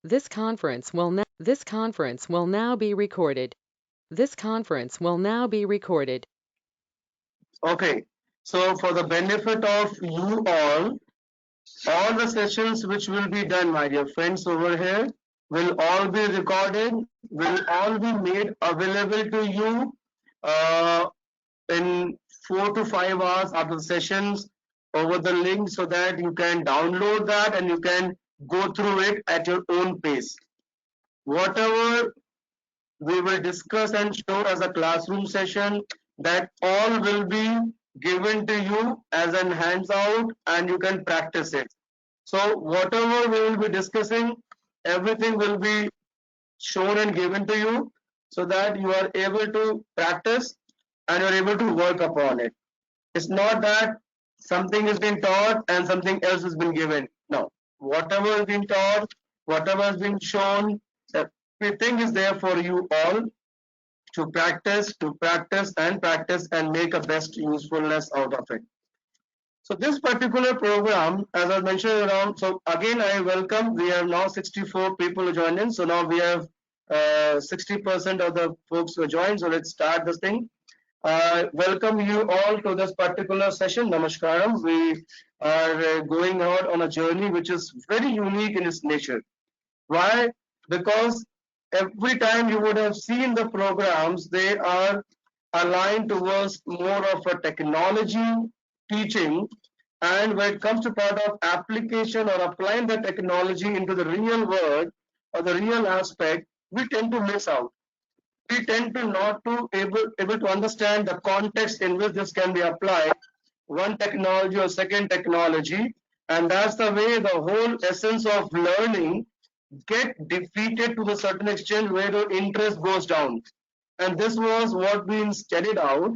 This conference will now be recorded. This conference will now be recorded. Okay, so for the benefit of you all the sessions which will be done, my dear friends over here, will all be recorded, will all be made available to you in 4 to 5 hours after the sessions over the link, so that you can download that and you can go through it at your own pace. Whatever we will discuss and show as a classroom session, that all will be given to you as an hands out and you can practice it. So whatever we will be discussing, everything will be shown and given to you, so that you are able to practice and you are able to work upon it. It's not that something is being taught and something else has been given. No, whatever has been taught, whatever has been shown, everything is there for you all to practice and make a best usefulness out of it. So this particular program, as I mentioned around, so again I welcome, we have now 64 people joined in, so now we have 60% of the folks who joined, so let's start this thing. Welcome you all to this particular session. Namaskaram. We are going out on a journey which is very unique in its nature. Why? Because every time you would have seen the programs, they are aligned towards more of a technology teaching, and when it comes to part of application or applying the technology into the real world or the real aspect, we tend to miss out. We tend to not to able to understand the context in which this can be applied, one technology or second technology, and that's the way the whole essence of learning get defeated to a certain extent, where the interest goes down. And this was what being studied out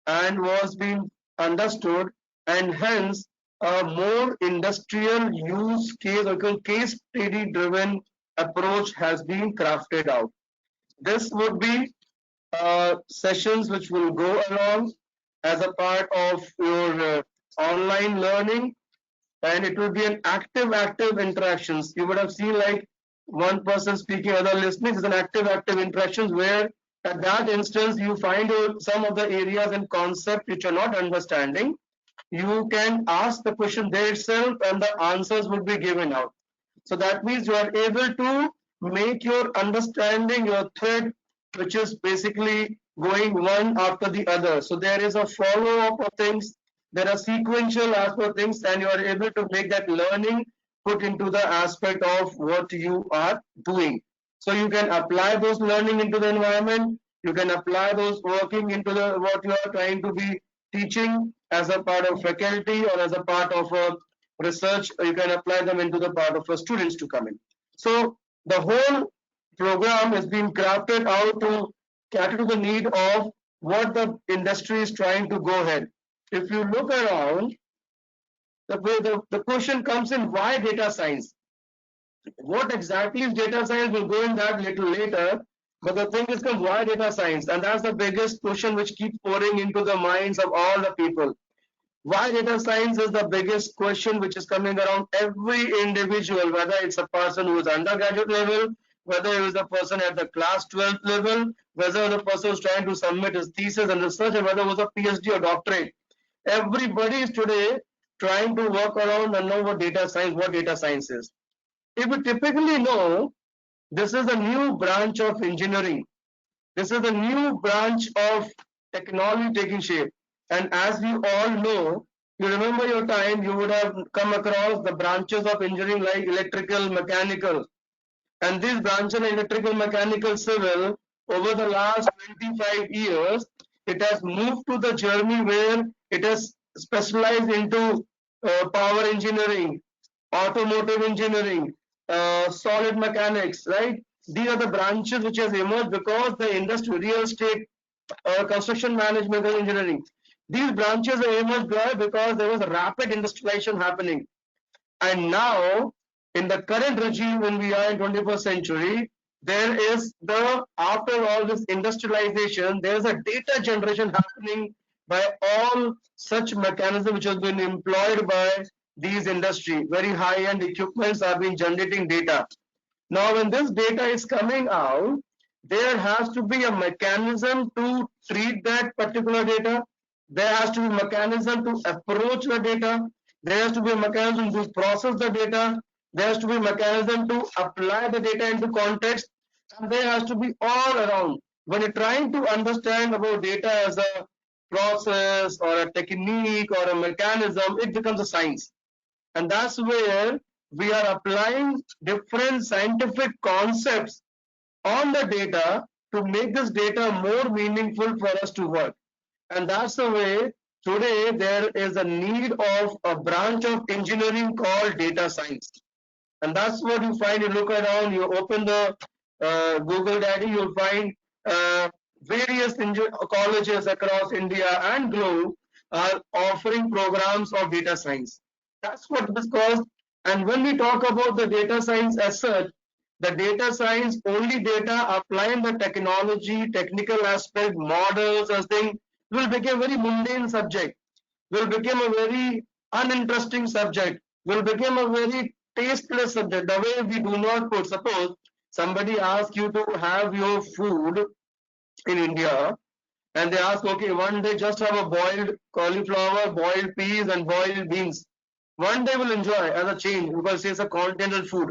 and was being understood, and hence a more industrial use case or case study driven approach has been crafted out. This would be sessions which will go along as a part of your online learning, and it will be an active interactions. You would have seen like one person speaking, other listening. Is an active interactions, where at that instance you find some of the areas and concept which you're not understanding. You can ask the question there itself and the answers would be given out. So that means you are able to make your understanding your thread, which is basically going one after the other. So there is a follow up of things, there are sequential aspect of things, and you are able to make that learning put into the aspect of what you are doing. So you can apply those learning into the environment, you can apply those working into the what you are trying to be teaching as a part of faculty or as a part of a research, you can apply them into the part of students to come in. So the whole program has been crafted out to cater to the need of what the industry is trying to go ahead. If you look around, the question comes in, why data science? What exactly is data science? We'll go in that little later. But the thing is, why data science? And that's the biggest question which keeps pouring into the minds of all the people. Why data science is the biggest question which is coming around every individual, whether it's a person who is undergraduate level, whether it is a person at the class 12th level, whether the person is trying to submit his thesis and research, or whether it was a PhD or doctorate. Everybody is today trying to work around and know what data science is. If we typically know, this is a new branch of engineering. This is a new branch of technology taking shape. And as we all know, you remember your time, you would have come across the branches of engineering like electrical, mechanical. And these branches, electrical, mechanical, civil, over the last 25 years, it has moved to the journey where it has specialized into power engineering, automotive engineering, solid mechanics, right? These are the branches which has emerged because the industry, real estate, construction management and engineering. These branches are emerged because there was a rapid industrialization happening. And now, in the current regime, when we are in 21st century, there is after all this industrialization, there is a data generation happening by all such mechanisms which has been employed by these industry. Very high-end equipments are being generating data. Now, when this data is coming out, there has to be a mechanism to treat that particular data. There has to be a mechanism to approach the data. There has to be a mechanism to process the data. There has to be a mechanism to apply the data into context. And there has to be all around. When you're trying to understand about data as a process or a technique or a mechanism, it becomes a science. And that's where we are applying different scientific concepts on the data to make this data more meaningful for us to work. And that's the way today there is a need of a branch of engineering called data science. And that's what you find. You look around, you open the Google Daddy, you'll find various colleges across India and globe are offering programs of data science. That's what it is called. And when we talk about the data science as such, the data science, only data applying the technology, technical aspect, models, as thing will become a very mundane subject, will become a very uninteresting subject, will become a very tasteless subject. The way we do not put, suppose somebody asks you to have your food in India, and they ask, okay, one day just have a boiled cauliflower, boiled peas, and boiled beans. One day will enjoy as a change because it's a continental food.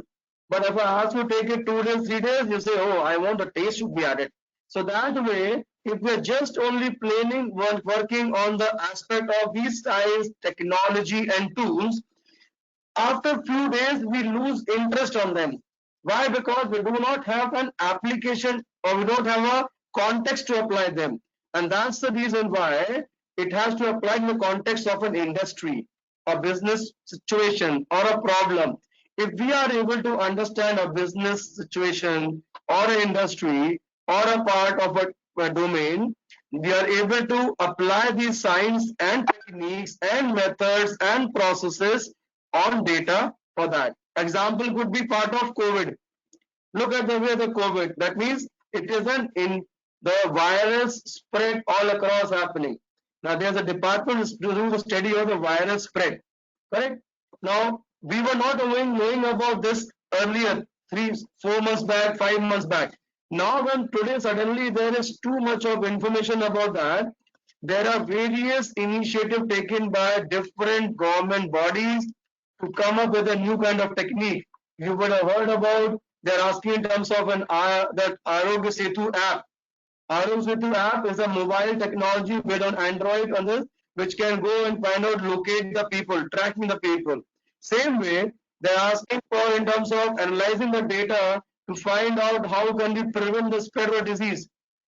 But if I ask you to take it 2 days, 3 days, you say, oh, I want the taste to be added. So that way, if we're just only planning, working on the aspect of these science, technology, and tools, after few days we lose interest on them. Why? Because we do not have an application or we don't have a context to apply them. And that's the reason why it has to apply in the context of an industry, a business situation, or a problem. If we are able to understand a business situation or an industry or a part of a domain, we are able to apply these science and techniques and methods and processes on data for that. Example could be part of COVID. Look at the way the COVID, that means it isn't in the virus spread all across happening. Now there's a department to do the study of the virus spread, correct? Now we were not knowing about this earlier, 3-4 months back, 5 months back. Now when today suddenly there is too much of information about that, there are various initiatives taken by different government bodies to come up with a new kind of technique. You would have heard about, they're asking in terms of that Arogya Setu app. Arogya Setu app is a mobile technology built on Android on this, which can go and find out, locate the people, tracking the people. Same way, they're asking for in terms of analyzing the data to find out how can we prevent the spread of disease.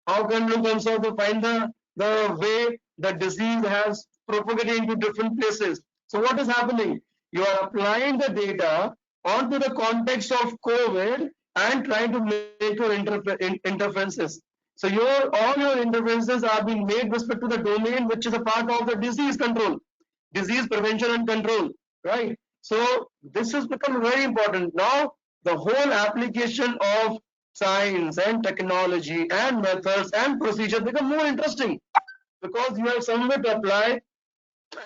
How can we in terms of to find the way the disease has propagated into different places. So what is happening? You are applying the data onto the context of COVID and trying to make your interferences. So all your interferences are being made with respect to the domain which is a part of the disease control, disease prevention and control, right? So this has become very important. Now the whole application of science and technology and methods and procedures become more interesting because you have somewhere to apply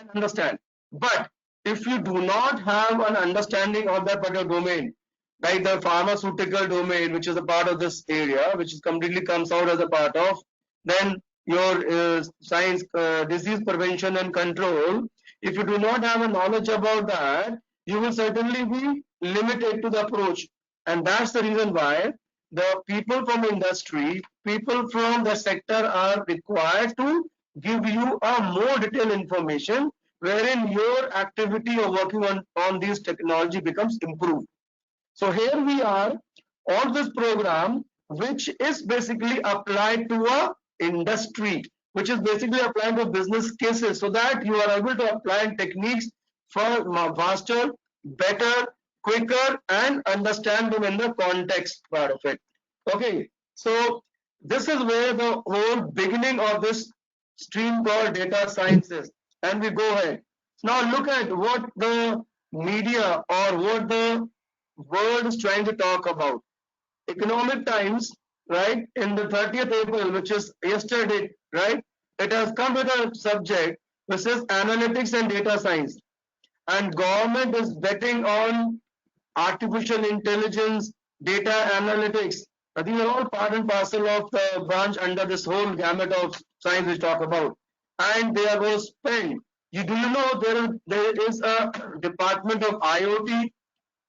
and understand. But if you do not have an understanding of that particular domain, like the pharmaceutical domain, which is a part of this area, which is completely comes out as a part of, then your science, disease prevention and control, if you do not have a knowledge about that, you will certainly be limited to the approach. And that's the reason why the people from industry, people from the sector are required to give you a more detailed information wherein your activity of working on these technology becomes improved. So here we are on this program, which is basically applied to a industry, which is basically applied to business cases, so that you are able to apply techniques for faster, better, quicker, and understand them in the context part of it. Okay, so this is where the whole beginning of this stream called data sciences, and we go ahead. Now look at what the media or what the world is trying to talk about. Economic Times, right, in the 30th April, which is yesterday, right, it has come with a subject which is analytics and data science. And government is betting on artificial intelligence, data analytics. These are all part and parcel of the branch under this whole gamut of science we talk about. And they are going to spend. Do you know there is a department of IoT,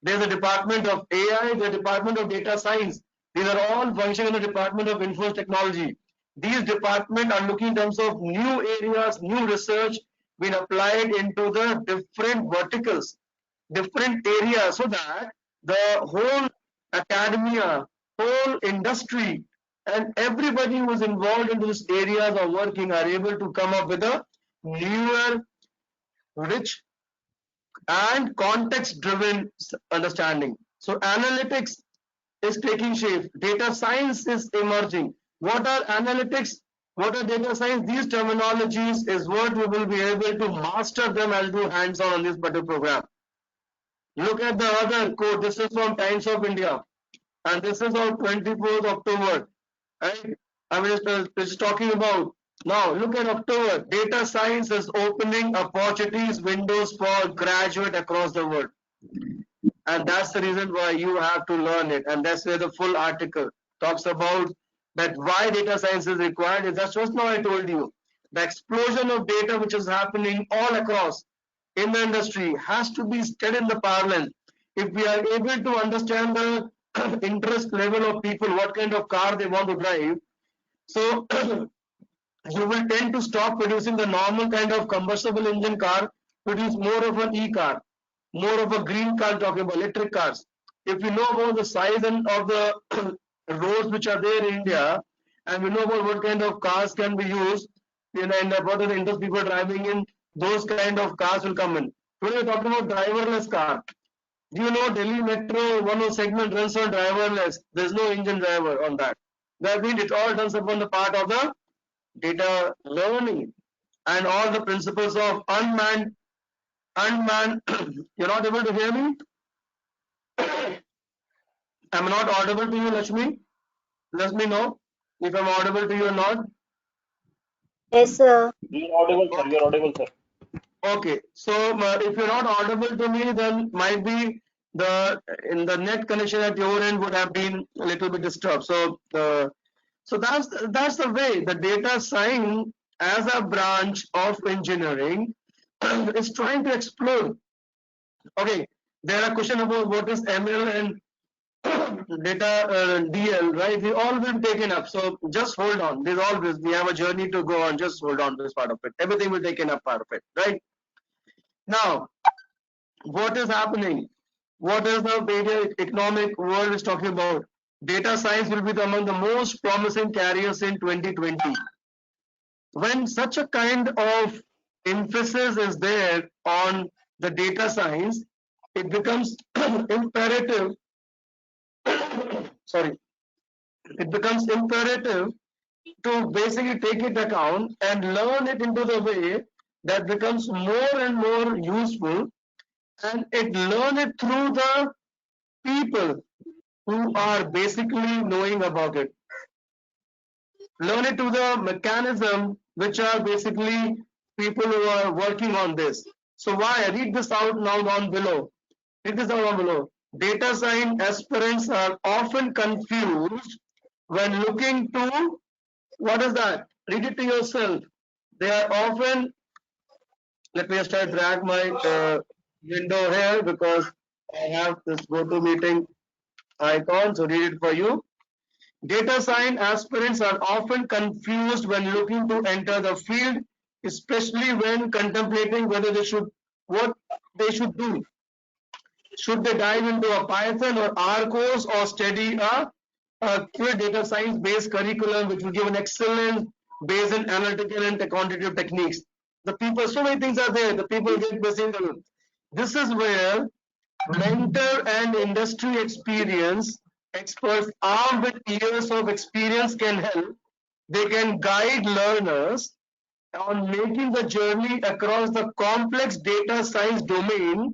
there's a department of AI, there's a department of data science. These are all functioning in the department of information technology. These departments are looking in terms of new areas, new research being applied into the different verticals, different areas, so that the whole academia, whole industry, and everybody who is involved in these areas of working are able to come up with a newer, rich, and context-driven understanding. So analytics is taking shape. Data science is emerging. What are analytics? What are data science? These terminologies is what we will be able to master them as do hands-on on this particular program. Look at the other quote. This is from Times of India, and this is on 24th October. Right? I'm just talking about now. Look at October. Data science is opening opportunities, windows for graduate across the world, and that's the reason why you have to learn it. And that's where the full article talks about that why data science is required. Is that's just now I told you the explosion of data which is happening all across in the industry has to be studied in the parallel. If we are able to understand the interest level of people, what kind of car they want to drive, so you will tend to stop producing the normal kind of combustible engine car, produce more of an e-car, more of a green car, talking about electric cars. If you know about the size and of the roads which are there in India, and we know about what kind of cars can be used, and what are the interest people driving in, those kind of cars will come in. Today we're talking about driverless car. Do you know Delhi Metro, one segment runs on driverless? There's no engine driver on that. That means it all turns upon the part of the data learning and all the principles of unmanned. You're not able to hear me? I'm not audible to you, Lakshmi. Let me know if I'm audible to you or not. Yes, sir. You're audible, sir. You're audible, sir. Okay, so if you're not audible to me, then might be the net connection at your end would have been a little bit disturbed. So that's the way the data science as a branch of engineering is trying to explore. Okay, there are questions about what is ML and data DL, right? We all will be taken up. So just hold on. There's always we have a journey to go on. Just hold on to this part of it. Everything will taken up part of it, right? Now, what is happening? What is the media economic world is talking about? Data science will be among the most promising careers in 2020. When such a kind of emphasis is there on the data science, it becomes imperative. Sorry, it becomes imperative to basically take it account and learn it into the way that becomes more and more useful, and it learn it through the people who are basically knowing about it. Learn it to the mechanism which are basically people who are working on this. So why? Read this out now down below. Read this down below. Data science aspirants are often confused when looking to, what is that? Read it to yourself. They are often, let me just try to drag my window here because I have this GoToMeeting icon, so read it for you. Data science aspirants are often confused when looking to enter the field, especially when contemplating whether what they should do. Should they dive into a Python or R course or study a pure data science based curriculum which will give an excellent base in analytical and quantitative techniques? The people, so many things are there. The people get busy. This is where mentor and industry experience experts armed with years of experience can help. They can guide learners on making the journey across the complex data science domain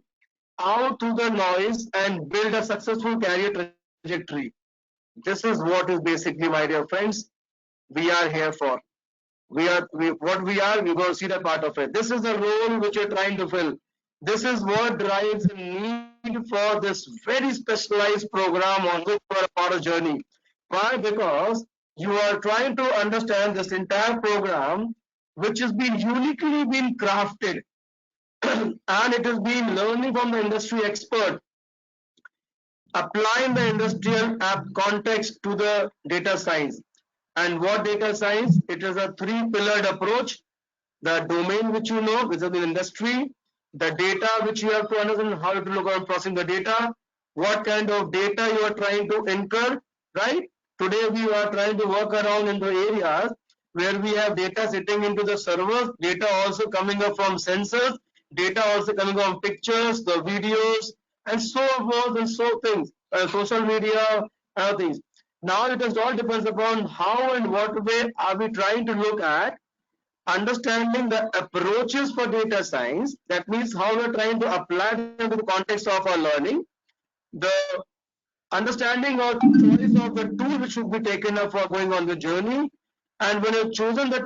out through the noise and build a successful career trajectory. This is what is basically, my dear friends, we are here for. We're going to see that part of it. This is the role which you're trying to fill. This is what drives the need for this very specialized program on which you are a part of journey. Why? Because you are trying to understand this entire program, which has been uniquely been crafted and it has been learning from the industry expert, applying the industrial app context to the data science. And what data science? It is a three-pillared approach: the domain which you know, which is the industry, the data which you have to understand how to look at processing the data, what kind of data you are trying to incur, right? Today we are trying to work around in the areas where we have data sitting into the servers, data also coming up from sensors, data also coming from pictures, the videos, and so forth and so things, social media, things. Now it is all depends upon how and what way are we trying to look at understanding the approaches for data science. That means how we're trying to apply them to the context of our learning, the understanding or choice of the tool which should be taken up for going on the journey, and when you've chosen the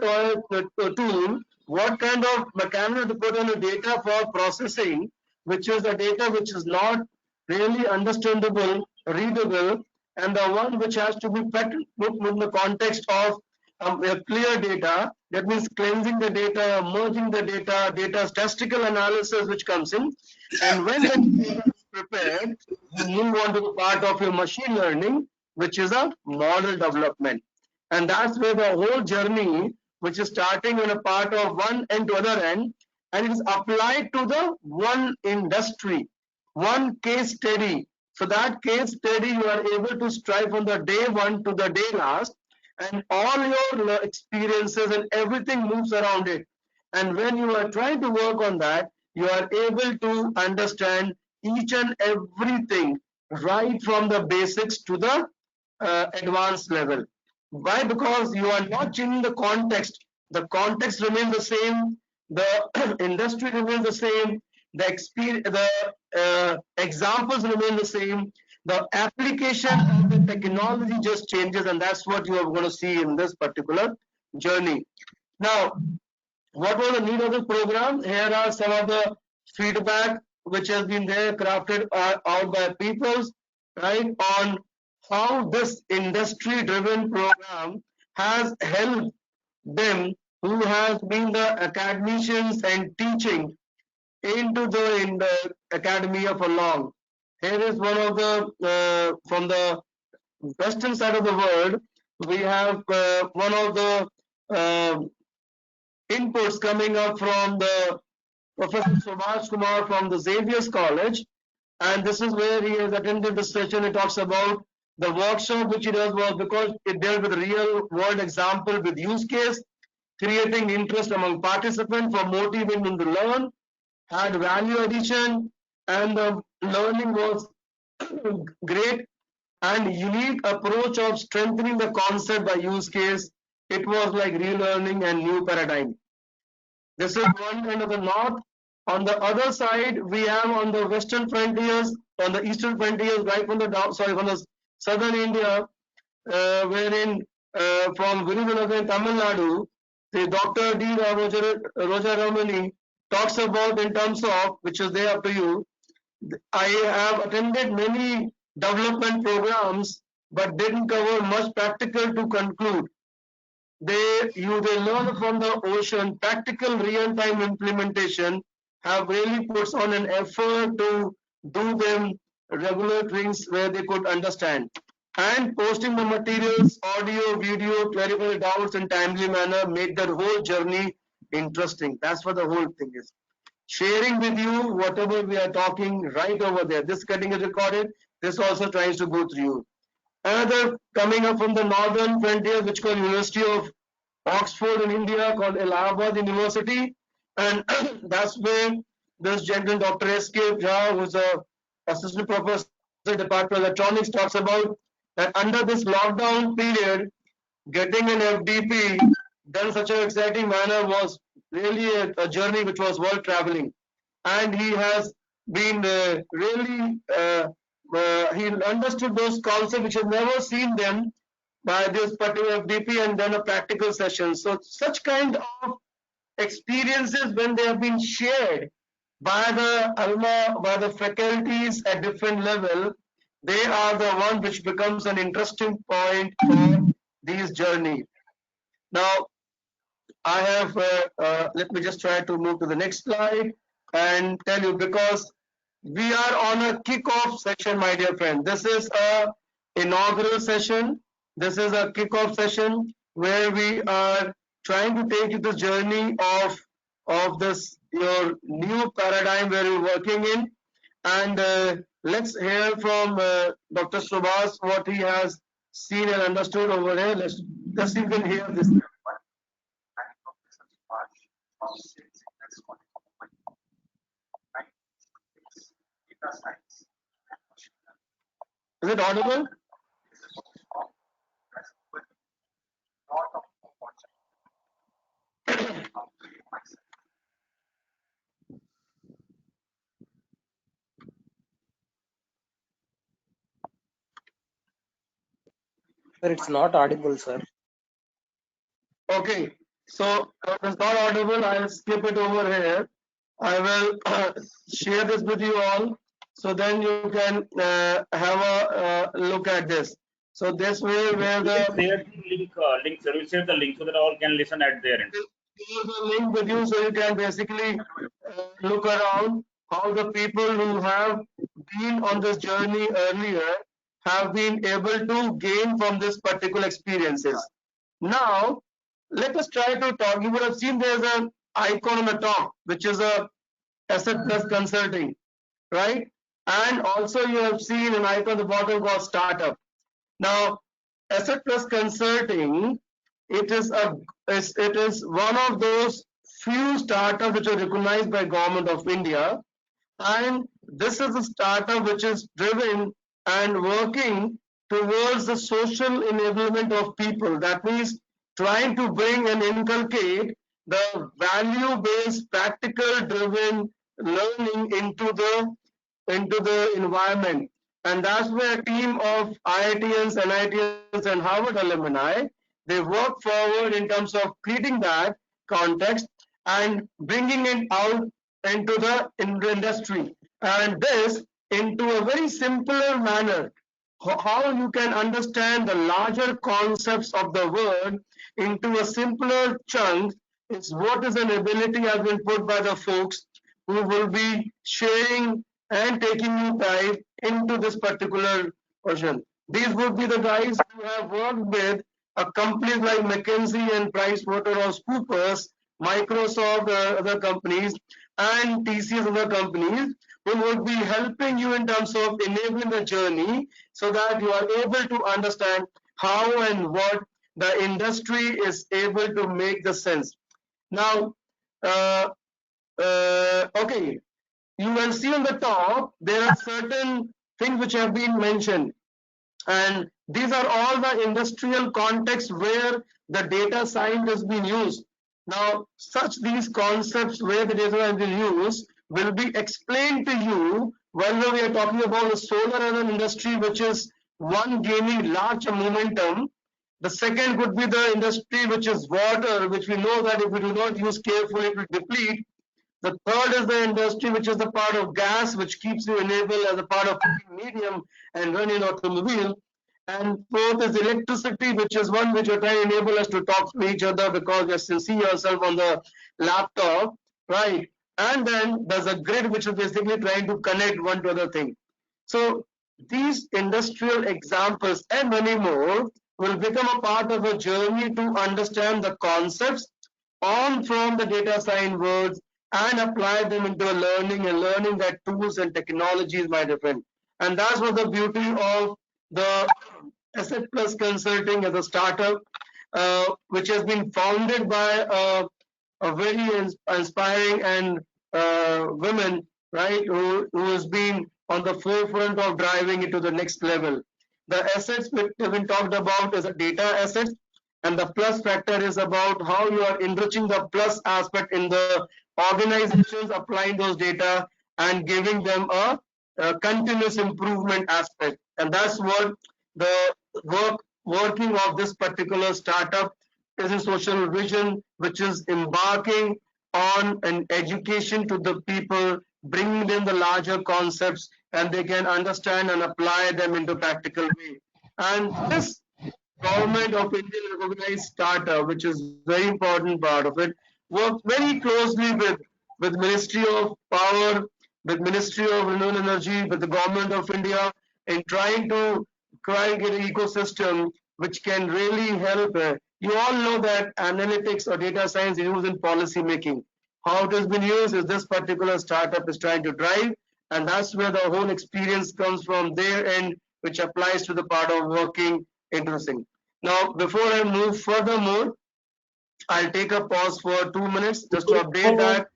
tool, what kind of mechanism to put on the data for processing, which is the data which is not really understandable, readable, and the one which has to be put in the context of a clear data. That means cleansing the data, merging the data, data statistical analysis which comes in, and when the data is prepared, you move on to the part of your machine learning, which is a model development. And that's where the whole journey, which is starting in a part of one end to other end, and it is applied to the one industry, one case study. So that case study you are able to strive from the day one to the day last, and all your experiences and everything moves around it. And when you are trying to work on that, you are able to understand each and everything right from the basics to the advanced level. Why? Because you are not changing the context. The context remains the same. The industry remains the same. The experience, the examples remain the same. The application of the technology just changes, and that's what you are going to see in this particular journey. Now, what was the need of this program? Here are some of the feedback which has been there crafted out by peoples, right, on how this industry driven program has helped them who has been the academicians and teaching into in the academia for long. Here is one of the from the western side of the world. We have one of the uh, inputs coming up from the Professor Subhash Kumar from the Xavier's College, and this is where he has attended the session. He talks about the workshop which he does was because it dealt with real world example with use case, creating interest among participants for motivating them to learn, had value addition, and the learning was great and unique approach of strengthening the concept by use case. It was like relearning and new paradigm. This is one end of the north. On the other side, we have on the western frontiers, on the eastern frontiers, right from the down, sorry, from the southern India, wherein from Viruvanagar in Tamil Nadu, the Dr. D. Roger Ramani talks about in terms of, which is there up to you. I have attended many development programs, but didn't cover much practical to conclude. They learn from the ocean. Practical real-time implementation have really puts on an effort to do them regular things where they could understand, and posting the materials, audio, video, clarify the doubts in timely manner, make the whole journey interesting. That's what the whole thing is. Sharing with you whatever we are talking right over there. This getting is recorded. This also tries to go through you. Another coming up from the northern frontier, which called University of Oxford in India, called Allahabad University, and that's where this gentleman, Dr. S.K. Jha, who's a assistant professor, Department of Electronics, talks about that under this lockdown period, getting an FDP done in such an exciting manner was really a journey which was worth traveling, and he has been really he understood those concepts which have never seen them by this particular FDP and done a practical session. So such kind of experiences when they have been shared by the alma, by the faculties at different level, they are the one which becomes an interesting point for these journey. Now, I have, let me just try to move to the next slide and tell you, because we are on a kickoff session, my dear friend. This is a inaugural session. This is a kickoff session where we are trying to take you the journey of this your new paradigm where you're working in. And let's hear from Dr. Subhas what he has seen and understood over here. Let's see if we can hear this. Is it audible? Sir, it's not audible, sir. Okay, so if it's not audible, I'll skip it over here. I will share this with you all, so then you can have a look at this. So this way, where Share the link, sir. We'll share the link so that all can listen at their end. here's a link with you, so you can basically look around how the people who have been on this journey earlier have been able to gain from this particular experiences. Now, let us try to talk. You would have seen there's an icon on the top, which is a asset plus consulting, right? And also you have seen an icon at the bottom called startup. Now, asset plus consulting, it is one of those few startups which are recognized by Government of India, and this is a startup which is driven and working towards the social enablement of people. That means trying to bring and inculcate the value-based, practical-driven learning into the environment. And that's where a team of IITians, NITians, and Harvard alumni, they work forward in terms of creating that context and bringing it out into the industry. And this into a very simpler manner. How you can understand the larger concepts of the word into a simpler chunk is what is an ability has been put by the folks who will be sharing and taking you dive into this particular portion. These would be the guys who have worked with a companies like McKinsey and PricewaterhouseCoopers, Microsoft, other companies, and TCS, other companies, who would be helping you in terms of enabling the journey so that you are able to understand how and what the industry is able to make the sense. Now, okay, you will see on the top, there are certain things which have been mentioned. And these are all the industrial contexts where the data science has been used. Now, these concepts where the data has been used will be explained to you whenever we are talking about the solar as an industry, which is one gaining large momentum. The second could be the industry which is water, which we know that if we do not use carefully, it will deplete. The third is the industry, which is the part of gas, which keeps you enabled as a part of medium and running automobile. And fourth is electricity, which is one which are trying to enable us to talk to each other because you can see yourself on the laptop, right? And then there's a grid, which is basically trying to connect one to other thing. So these industrial examples and many more will become a part of a journey to understand the concepts on from the data science words and apply them into learning and learning that tools and technologies might different. And that's what the beauty of the Asset Plus Consulting as a startup, which has been founded by a very inspiring and women, right, who has been on the forefront of driving it to the next level. The assets which have been talked about is a data asset, and the plus factor is about how you are enriching the plus aspect in the organizations, applying those data and giving them a continuous improvement aspect. And that's what the working of this particular startup is a social vision, which is embarking on an education to the people bringing them the larger concepts, and they can understand and apply them into practical way. And this Government of India recognized startup, which is very important part of it, works very closely with Ministry of Power, with Ministry of Renewable Energy, with the Government of India in trying to get an ecosystem which can really help. You all know that analytics or data science is used in policy making. How it has been used is this particular startup is trying to drive, and that's where the whole experience comes from their end, which applies to the part of working into this thing. Now, before I move furthermore, I'll take a pause for 2 minutes just to update that.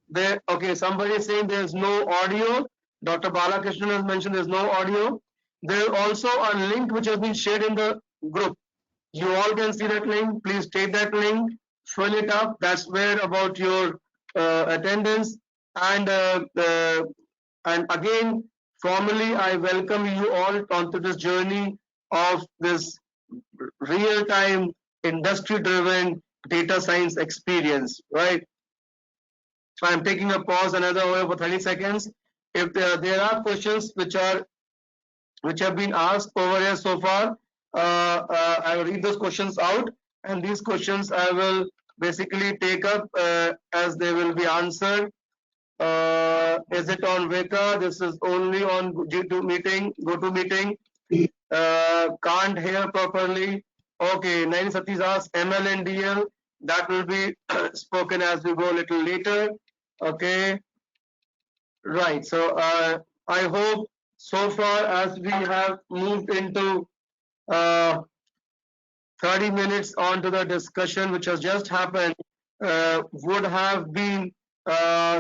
There, okay, somebody is saying there's no audio. Dr. Balakrishnan has mentioned there's no audio. There's also a link which has been shared in the group. You all can see that link. Please take that link, fill it up. That's where about your attendance. And again, formally, I welcome you all onto this journey of this real-time, industry-driven data science experience, right? So I'm taking a pause another over for 30 seconds. If there are questions which have been asked over here so far, I will read those questions out, and these questions I will basically take up as they will be answered. Is it on Vika? This is only on G2 meeting, GoToMeeting. Can't hear properly. Okay, 9 Satish asks ML and DL. That will be spoken as we go a little later. Okay, right. So I hope so far as we have moved into 30 minutes onto the discussion which has just happened, would have been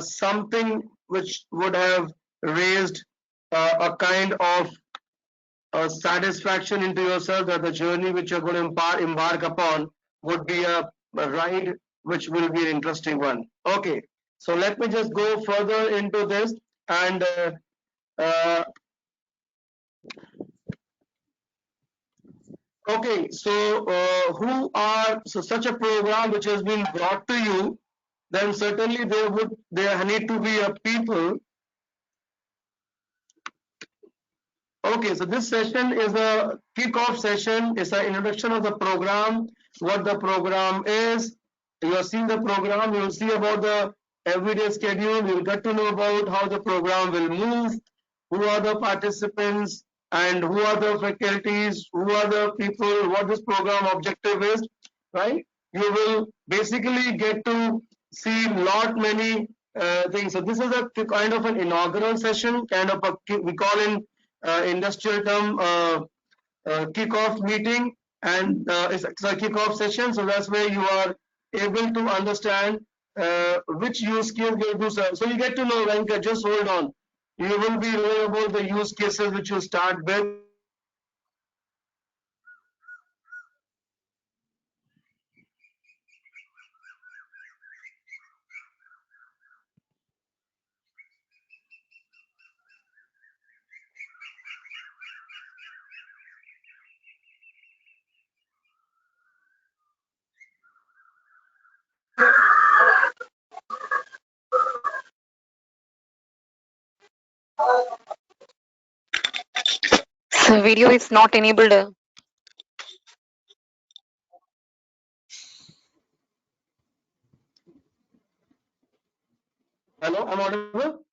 something which would have raised a kind of satisfaction into yourself that the journey which you're going to embark upon would be a ride which will be an interesting one. Okay, so let me just go further into this and okay, so such a program which has been brought to you, then certainly there need to be a people. Okay, so this session is a kickoff session. It's an introduction of the program, what the program is. You have seen the program, you will see about the everyday schedule, you'll get to know about how the program will move, who are the participants, and who are the faculties, who are the people, what this program objective is, right? You will basically get to see lot many things. So this is a kind of an inaugural session, kind of we call in industrial term kickoff meeting, and it's a kickoff session. So that's where you are able to understand which use case you do. So you get to know, Venkat, just hold on. You will be knowing about the use cases which you start with. So video is not enabled. Hello, I'm audible?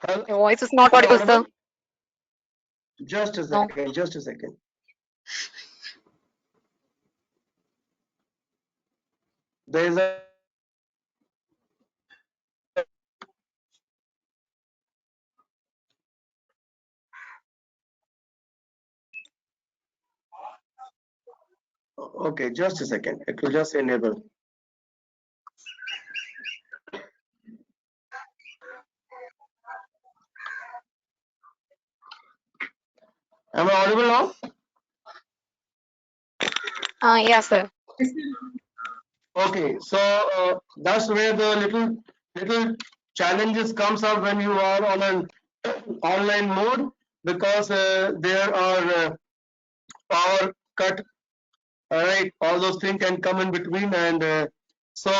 Hello, Your voice is not I'm audible, sir. audible? Just a No. second, just a second. There is a okay, just a second. It will just enable. Am I audible now? Yes, sir. Okay, so that's where the little challenges comes up when you are on an online mode, because there are power cut. All right, all those things can come in between, and So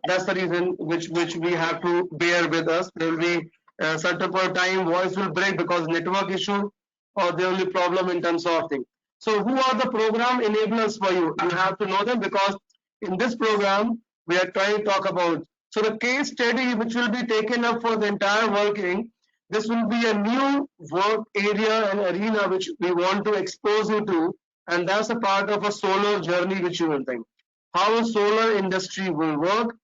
that's the reason which we have to bear with us. There will be a certain point of time voice will break because network issue or there will be problem in terms of thing. So who are the program enablers for you? You have to know them because in this program we are trying to talk about. So the case study which will be taken up for the entire working, this will be a new work area and arena which we want to expose you to, and that's a part of a solar journey which you will think how a solar industry will work,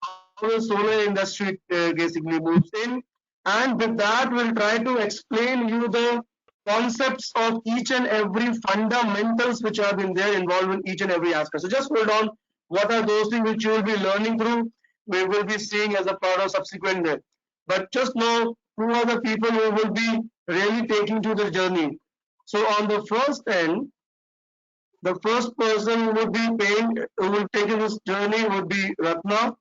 how the solar industry basically moves in, and with that we'll try to explain you the concepts of each and every fundamentals which have been there involved in each and every aspect. So just hold on, what are those things which you will be learning through, we will be seeing as a part of subsequent day. But just know who are the people who will be really taking to the journey. So on the first end, the first person who would be paying, who will take this journey would be Ratna,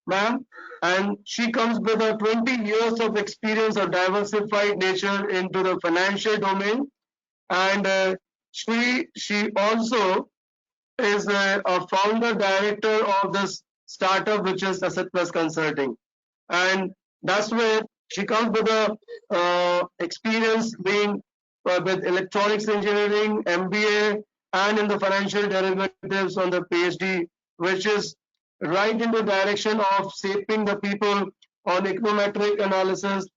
ma'am, and she comes with a 20 years of experience of diversified nature into the financial domain, and she also is a founder director of this startup which is Asset Plus Consulting, and that's where she comes with a experience being with electronics engineering, MBA, and in the financial derivatives on the PhD, which is right in the direction of shaping the people on econometric analysis.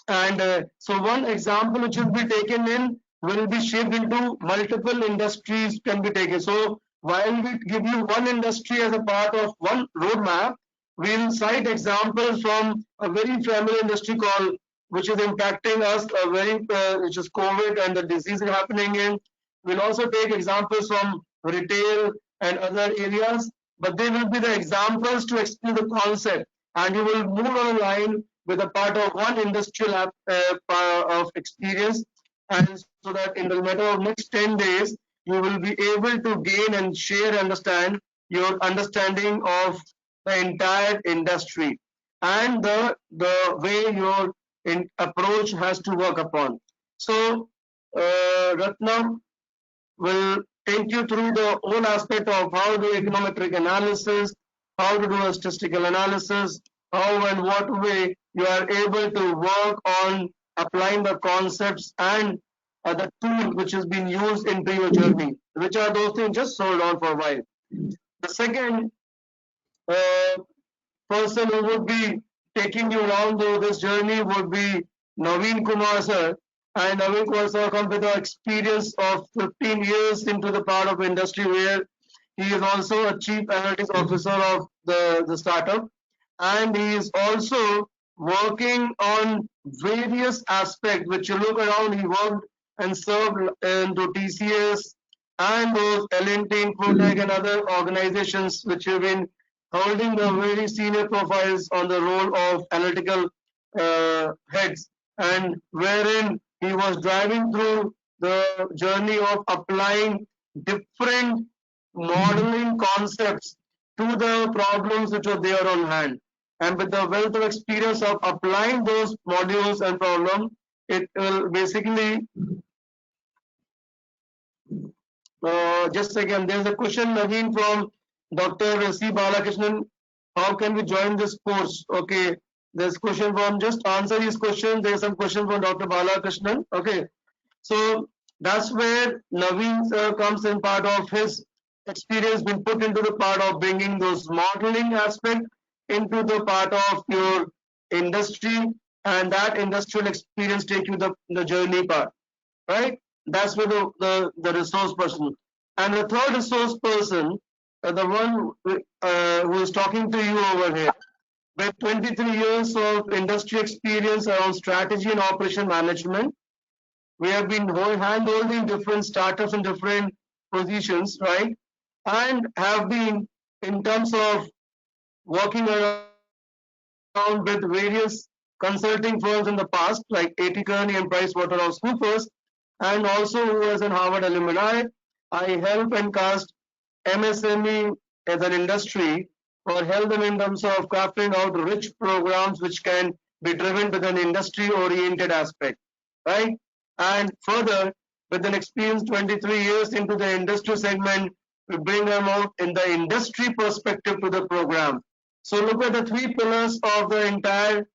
And so one example which will be taken in will be shaped into multiple industries can be taken. So while we give you one industry as a part of one roadmap, we'll cite examples from a very familiar industry called, which is impacting us, a very which is COVID and the disease is happening in. We'll also take examples from retail and other areas, but they will be the examples to explain the concept, and you will move on a line with a part of one industrial of experience, and so that in the matter of next 10 days you will be able to gain and share understand your understanding of the entire industry and the way your approach has to work upon. So Ratnam will take you through the whole aspect of how to do econometric analysis, how to do a statistical analysis, how and what way you are able to work on applying the concepts and the tool which has been used into your journey. Which are those things? Just hold on for a while. The second uh, person who would be taking you around this journey would be Naveen Kumar sir. And Naveen Kumar sir comes with an experience of 15 years into the part of industry where he is also a chief analytics officer of the startup. And he is also working on various aspects which you look around, he worked and served into TCS and those L&T, Infotech and other organizations which have been holding the very senior profiles on the role of analytical heads, and wherein he was driving through the journey of applying different modeling concepts to the problems which were there on hand. And with the wealth of experience of applying those modules and problems, it will basically just again, there's a question again from Dr. C. Balakrishnan. How can we join this course? Okay, there's question from, just answer his question. There's some question from Dr. Balakrishnan. Okay, so that's where Naveen comes in, part of his experience been put into the part of bringing those modeling aspect into the part of your industry, and that industrial experience take you the journey part, right? That's where the resource person. And the third resource person, the one who is talking to you over here, with 23 years of industry experience around strategy and operation management. We have been hand holding different startups in different positions, right? And have been in terms of working around with various consulting firms in the past, like A.T. Kearney and PricewaterhouseCoopers, and also who was an Harvard alumni. I help and cast MSME as an industry, or help them in terms of crafting out rich programs which can be driven with an industry oriented aspect, right? And further, with an experience 23 years into the industry segment, we bring them out in the industry perspective to the program. So look at the three pillars of the entire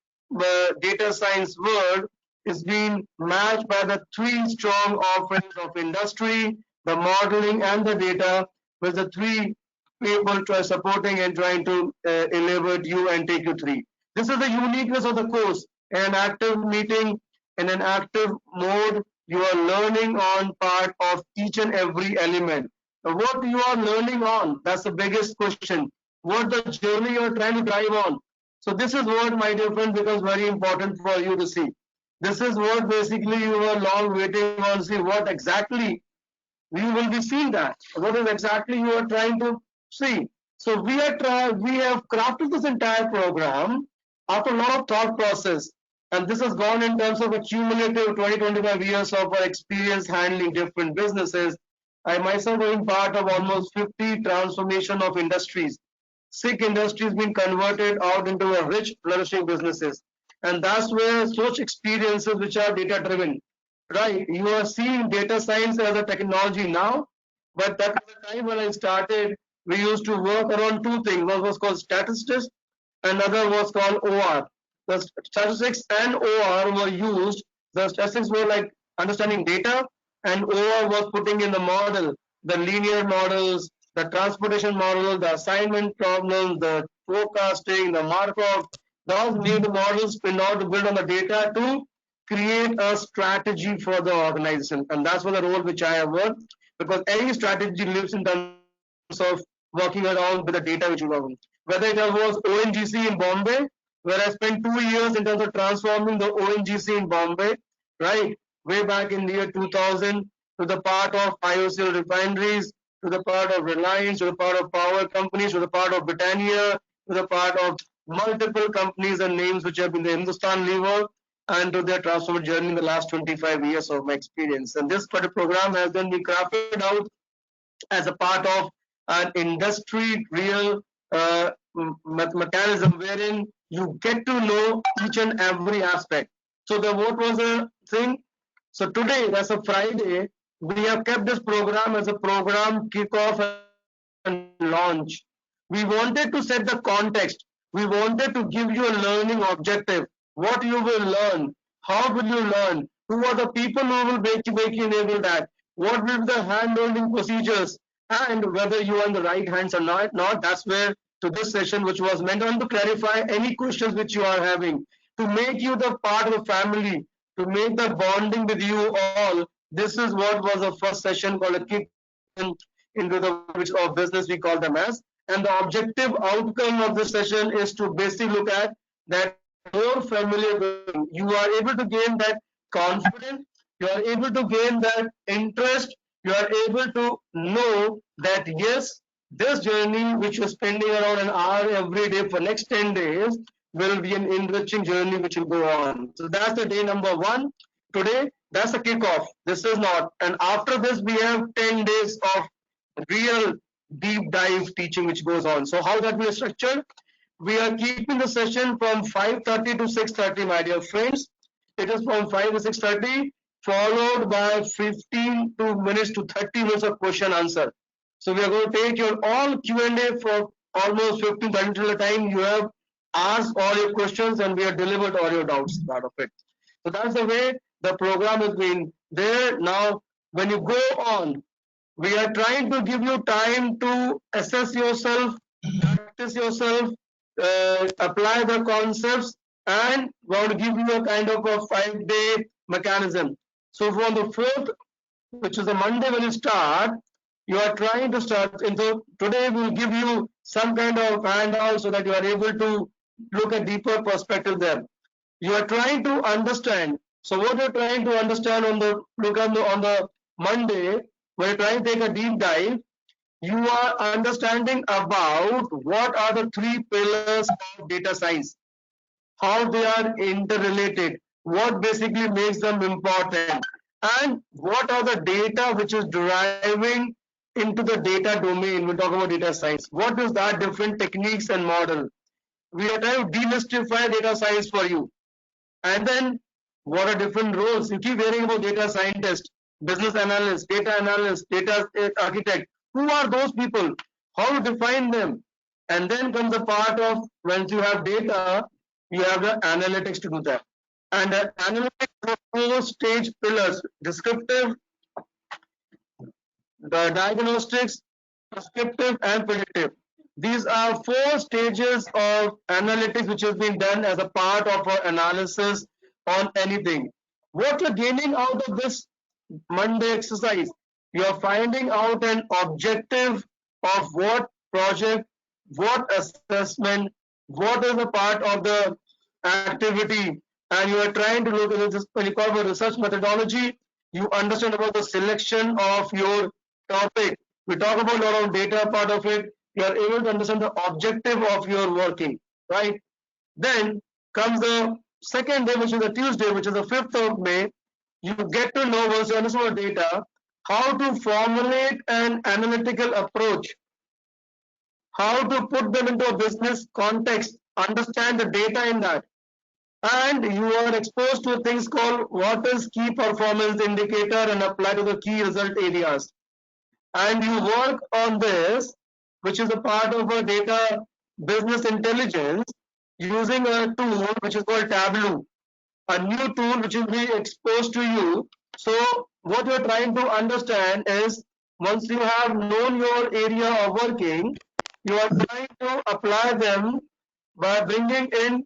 data science world is being matched by the three strong offerings of industry, the modeling and the data, with the three people try supporting and trying to elevate you and take you through. This is the uniqueness of the course. In an active meeting, in an active mode, you are learning on part of each and every element. What you are learning on, that's the biggest question. What the journey you are trying to drive on. So this is what, my dear friend, becomes very important for you to see. This is what basically you were long waiting on, see what exactly you will be seeing that. What is exactly you are trying to see. So we have crafted this entire program after a lot of thought process. And this has gone in terms of a cumulative 20-25 years of our experience handling different businesses. I myself have been part of almost 50 transformation of industries. Sick industries being converted out into a rich, flourishing businesses. And that's where such experiences which are data driven, right? You are seeing data science as a technology now, but that was the time when I started, we used to work around two things. One was called statistics, another was called OR. The statistics and OR were used. The statistics were like understanding data, and OR was putting in the model, the linear models, the transportation model, the assignment problems, the forecasting, the Markov. Those need models in order to build on the data to create a strategy for the organization. And that's what the role which I have worked, because any strategy lives in terms of working around with the data which you work on. Whether it was ONGC in Bombay, where I spent 2 years in terms of transforming the ONGC in Bombay, right, way back in the year 2000, to the part of IOCL refineries, to the part of Reliance, to the part of power companies, to the part of Britannia, to the part of multiple companies and names which have been the Hindustan Lever, and to their transformation journey in the last 25 years of my experience. And this particular program has then been crafted out as a part of an industry real mechanism wherein you get to know each and every aspect. So the what was the thing? So today, that's a Friday, we have kept this program as a program kickoff and launch. We wanted to set the context. We wanted to give you a learning objective. What you will learn, how will you learn, who are the people who will make you enable that, what will be the hand-holding procedures, and whether you are in the right hands or not. That's where to this session, which was meant on to clarify any questions which you are having, to make you the part of the family, to make the bonding with you all. This is what was the first session called a kickoff into the which of business we call them as. And the objective outcome of this session is to basically look at that more familiar with you. You are able to gain that confidence, you are able to gain that interest, you are able to know that yes, this journey which you're spending around an hour every day for next 10 days will be an enriching journey which will go on. So that's the day number one. Today, that's the kickoff. This is not. And after this, we have 10 days of real deep dive teaching which goes on. So how that will be structured? We are keeping the session from 5:30 to 6:30, my dear friends. It is from 5 to 6:30, followed by 15 minutes to 30 minutes of question answer. So we are going to take your all Q&A for almost 15-30 till the time you have asked all your questions and we have delivered all your doubts out of it. So that's the way the program has been there. Now, when you go on, we are trying to give you time to assess yourself, practice yourself, apply the concepts, and we want to give you a kind of a 5-day mechanism. So from the 4th, which is the Monday when you start, you are trying to start. And so today we will give you some kind of handout so that you are able to look at deeper perspective there. You are trying to understand. So what you're trying to understand on the look on the Monday, when you're trying to take a deep dive, you are understanding about what are the three pillars of data science, how they are interrelated, what basically makes them important, and what are the data which is deriving into the data domain. We talk about data science. What is that different techniques and model? We are trying to demystify data science for you. And then what are different roles? You keep hearing about data scientist, business analyst, data architect. Who are those people? How to define them? And then comes the part of once you have data, you have the analytics to do that. And the analytics have 4-stage pillars: descriptive, the diagnostics, prescriptive, and predictive. These are 4 stages of analytics which has been done as a part of our analysis on anything. What you're gaining out of this Monday exercise, you're finding out an objective of what project, what assessment, what is a part of the activity, and you are trying to look at this when you call for research methodology. You understand about the selection of your topic. We talk about a lot of data part of it. You are able to understand the objective of your working, right? Then comes the second day, which is the Tuesday, which is the 5th of May. You get to know, once you understand the data, how to formulate an analytical approach, how to put them into a business context, understand the data in that. And you are exposed to things called what is key performance indicator and apply to the key result areas. And you work on this, which is a part of a data business intelligence, using a tool which is called Tableau, a new tool which will be exposed to you. So what you're trying to understand is, once you have known your area of working, you are trying to apply them by bringing in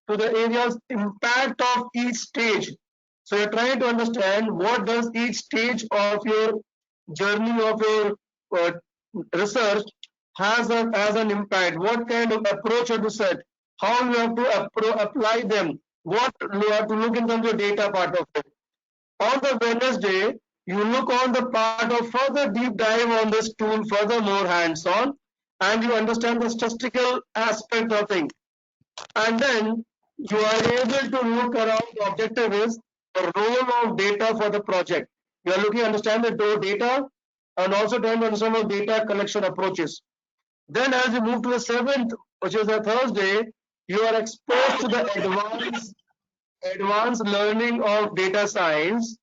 to the area's impact of each stage. So you're trying to understand what does each stage of your journey of your uh, research has an impact. What kind of approach you have to set, how you have to apply them, what you have to look in terms of data part of it. On the Wednesday, you look on the part of further deep dive on this tool, further more hands-on, and you understand the statistical aspect of things. And then you are able to look around. The objective is the role of data for the project. You are looking to understand the data and also trying to understand the data collection approaches. Then as you move to the 7th, which is a Thursday, you are exposed to the advanced learning of data science,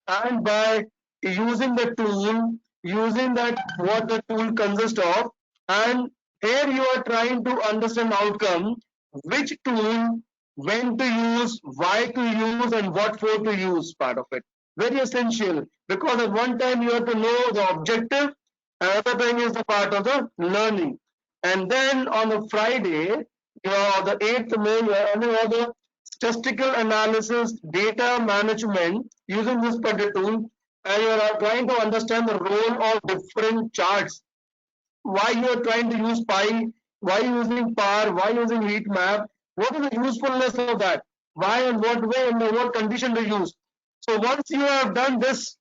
and by using the tool, using that what the tool consists of, and here you are trying to understand outcome, which tool, when to use, why to use, and what for to use, part of it. Very essential, because at one time you have to know the objective, another thing is the part of the learning. And then on the Friday, you are the 8th May, you are under all the statistical analysis, data management using this particular tool, and you are trying to understand the role of different charts. Why you are trying to use pi, why using par, why using heat map, what is the usefulness of that, why and what way and what condition to use. So once you have done this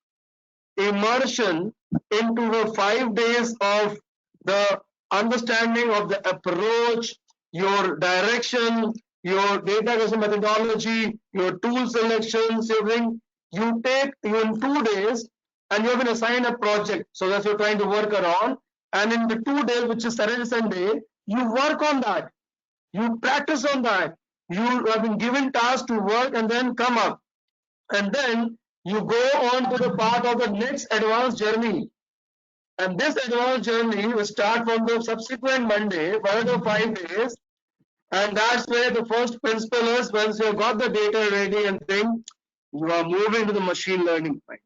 immersion into the 5 days of the understanding of the approach, your direction, your data methodology, your tool selections, everything, you take you in 2 days, and you have been assigned a project. So that's you're trying to work around. And in the 2 days, which is Saturday, Sunday, you work on that. You practice on that. You have been given tasks to work and then come up. And then you go on to the part of the next advanced journey. And this advanced journey will start from the subsequent Monday for another 5 days. And that's where the first principle is, once you've got the data ready and thing, you are moving to the machine learning part.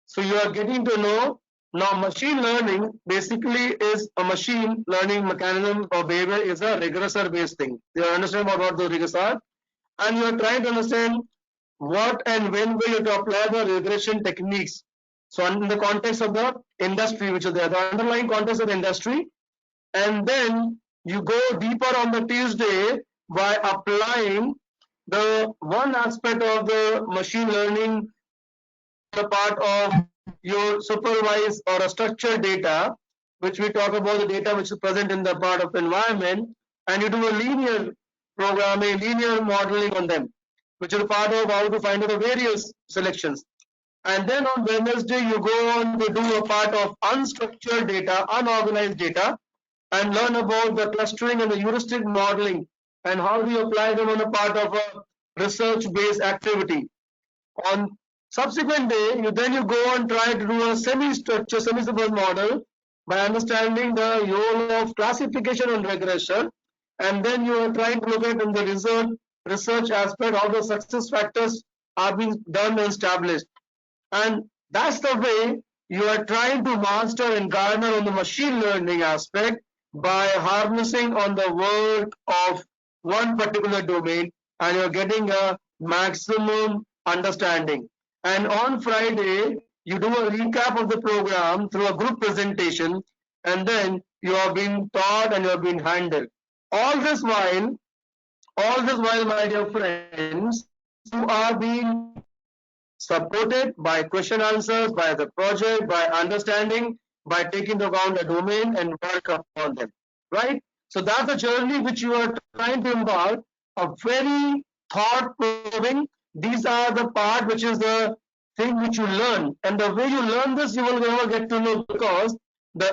So you are getting to know, now machine learning basically is a machine learning mechanism or behavior is a regressor based thing. You understand about what the regressors are, and you are trying to understand what and when will you apply the regression techniques. So in the context of the industry, which is the underlying context of the industry, and then you go deeper on the Tuesday by applying the one aspect of the machine learning, the part of your supervised or a structured data, which we talk about the data which is present in the part of environment, and you do a linear programming, linear modeling on them, which is a part of how to find out the various selections. And then on Wednesday, you go on to do a part of unstructured data, unorganized data, and learn about the clustering and the heuristic modeling and how do you apply them on a part of a research-based activity. On Subsequent day, you go and try to do a semi-structure, semi-structured model by understanding the role of classification and regression, and then you are trying to look at in the research aspect how the success factors are being done and established. And that's the way you are trying to master and garner on the machine learning aspect by harnessing on the work of one particular domain, and you're getting a maximum understanding. And on Friday, you do a recap of the program through a group presentation, and then you are being taught and you are being handled. All this while, my dear friends, you are being supported by question answers, by the project, by understanding, by taking into account the domain and work upon them, right? So that's the journey which you are trying to embark, a very thought-provoking. These are the part which is the thing which you learn, and the way you learn this, you will never get to know, because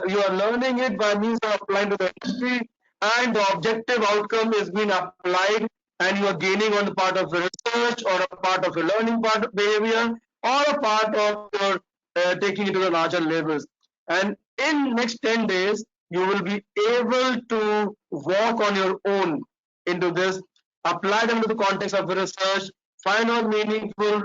you are learning it by means of applying to the industry, and the objective outcome is being applied, and you are gaining on the part of research or a part of your learning part of behavior or a part of your taking it to the larger levels. And in next 10 days, you will be able to walk on your own into this, apply them to the context of the research, find out meaningful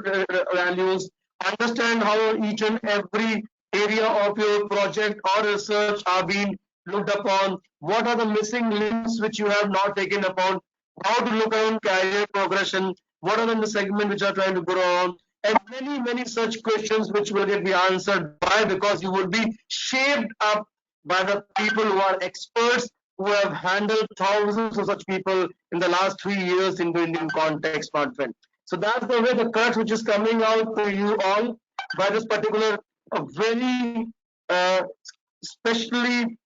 values, understand how each and every area of your project or research are being looked upon, what are the missing links which you have not taken upon, how to look on career progression, what are the segments which are trying to grow on, and many such questions which will get be answered. Why? Because you will be shaped up by the people who are experts, who have handled thousands of such people in the last 3 years in the Indian context, my friend. So that's the way the crux which is coming out to you all by this particular very uh, specially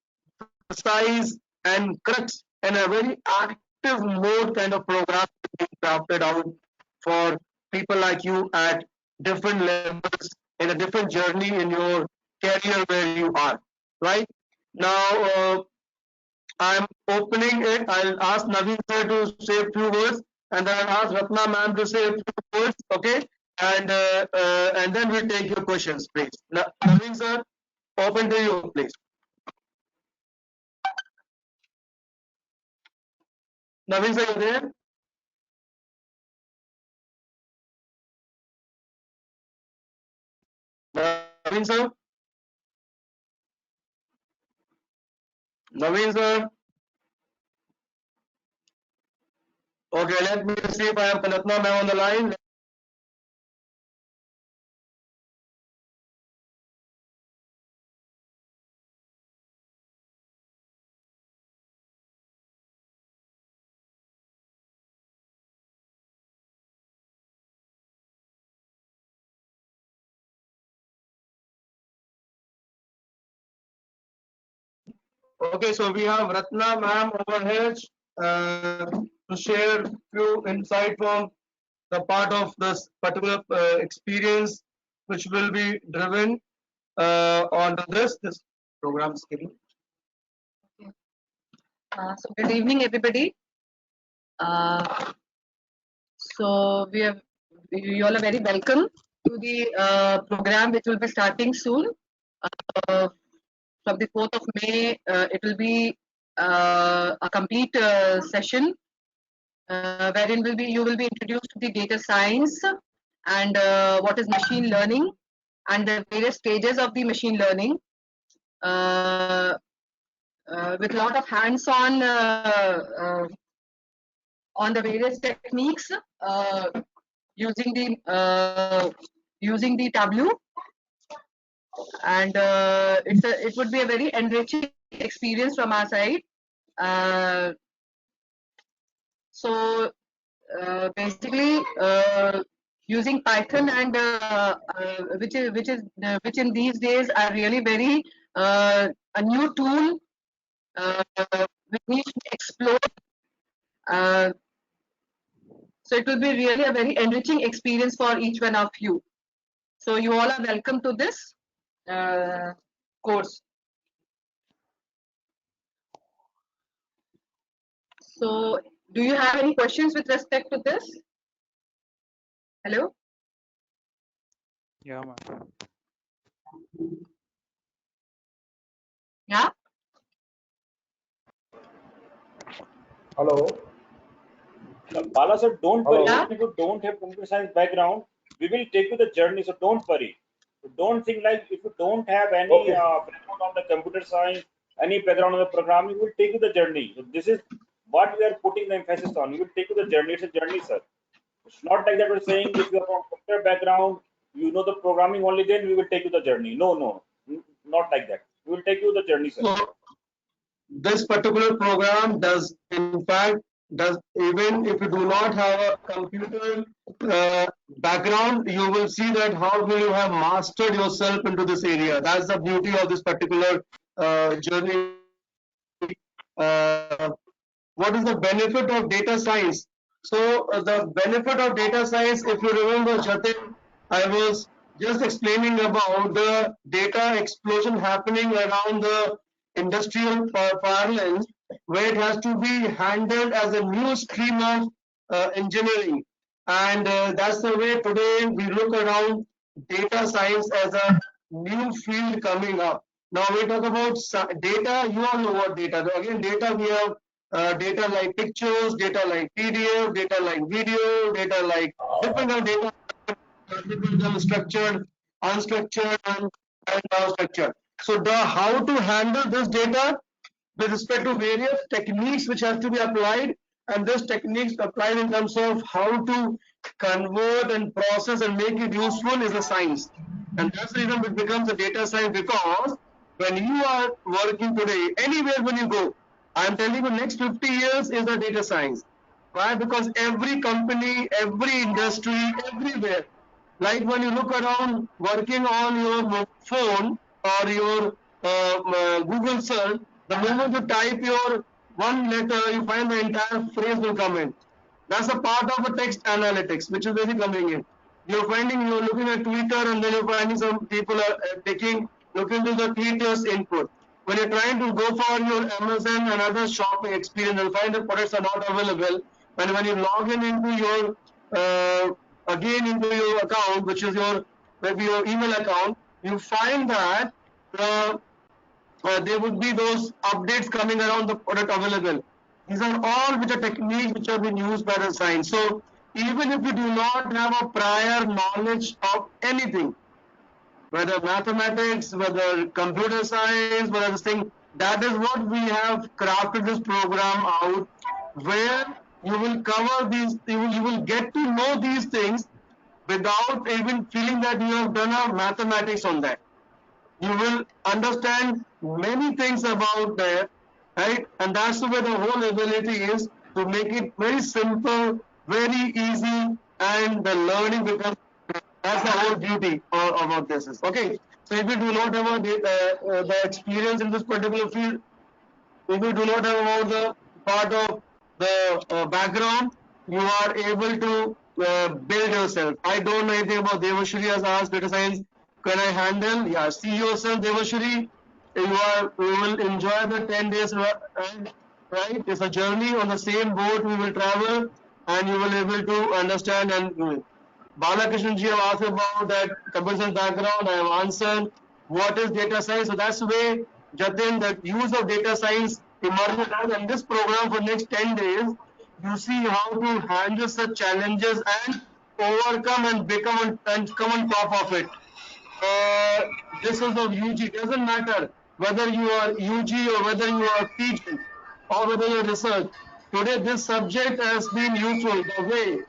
precise and crux and a very active mode kind of program being crafted out for people like you at different levels in a different journey in your career where you are. Right now, I'm opening it. I'll ask Naveen sir to say a few words, and then I'll ask Ratna ma'am to say a few words. Okay, and then we'll take your questions, please. Naveen sir, open to you, please. Naveen sir, you there? Naveen sir? Naveen sir? Okay, let me see if I have Ratna ma'am on the line. Okay, so we have Ratna ma'am over here to share few insight from the part of this particular experience which will be driven onto this program schedule. So good evening, everybody. So you all are very welcome to the program which will be starting soon. From the 4th of May, it will be a complete session wherein you will be introduced to the data science and what is machine learning and the various stages of the machine learning. With a lot of hands-on on the various techniques using the Tableau, and it would be a very enriching experience from our side. So basically, using Python and which in these days are really very a new tool which needs to explore. So it will be really a very enriching experience for each one of you. So you all are welcome to this course. So do you have any questions with respect to this? Hello? Yeah, ma'am. Yeah. Hello. Bala sir, don't worry. Hello. Yeah. Even if you don't have computer science background, we will take you the journey. So don't worry. So don't think like if you don't have any Okay. background on the computer science, any background on the programming, we will take you the journey. So this is what we are putting the emphasis on. We will take you the journey. It's a journey, sir. It's not like that we're saying if you are from computer background, you know the programming only, then we will take you the journey. No, no, not like that. We will take you the journey, sir. So this particular program does, in fact, does even if you do not have a computer background, you will see that how will you have mastered yourself into this area. That's the beauty of this particular journey. Uh, what is the benefit of data science? So the benefit of data science, if you remember, Jatin, I was just explaining about the data explosion happening around the industrial parlance, where it has to be handled as a new stream of engineering. And that's the way today we look around data science as a new field coming up. Now we talk about data. You all know what data. Again, data we have data like pictures, data like PDF, data like video, data like different kind of data, different structured, unstructured, and non-structured. So the how to handle this data with respect to various techniques which have to be applied, and this techniques applied in terms of how to convert and process and make it useful is a science. And that's the reason it becomes a data science, because when you are working today, anywhere when you go, I'm telling you, next 50 years is the data science. Why? Because every company, every industry, everywhere, like when you look around working on your phone or your Google search, the moment you type your one letter, you find the entire phrase will come in. That's a part of a text analytics, which is basically coming in. You're finding, you're looking at Twitter, and then you're finding some people are looking to the Twitter's input. When you're trying to go for your Amazon and other shopping experience, you'll find the products are not available. And when you log in into your, again into your account, which is your, maybe your email account, you find that there would be those updates coming around the product available. These are all which are techniques which have been used by the science. So even if you do not have a prior knowledge of anything, whether mathematics, whether computer science, whether this thing, that is what we have crafted this program out, where you will cover these, you will get to know these things without even feeling that you have done a mathematics on that. You will understand many things about that, right? And that's the way the whole ability is, to make it very simple, very easy, and the learning becomes, that's the whole beauty about this is. Okay, so if you do not have the experience in this particular field, if you do not have about the part of the background, you are able to build yourself. I don't know anything about Devashri has asked data science. Can I handle? Yeah, see yourself, Devashri. You will enjoy the 10 days, right? It's a journey on the same boat we will travel, and you will be able to understand and do it. Balakrishnan ji have asked about that computer background. I have answered what is data science. So that's the way, Jatin, that use of data science emerges out. And this program for next 10 days, you see how to handle such challenges and overcome and become and come on top of it. This is of UG. Doesn't matter whether you are UG or whether you are PG or whether you are research. Today, this subject has been useful. Well,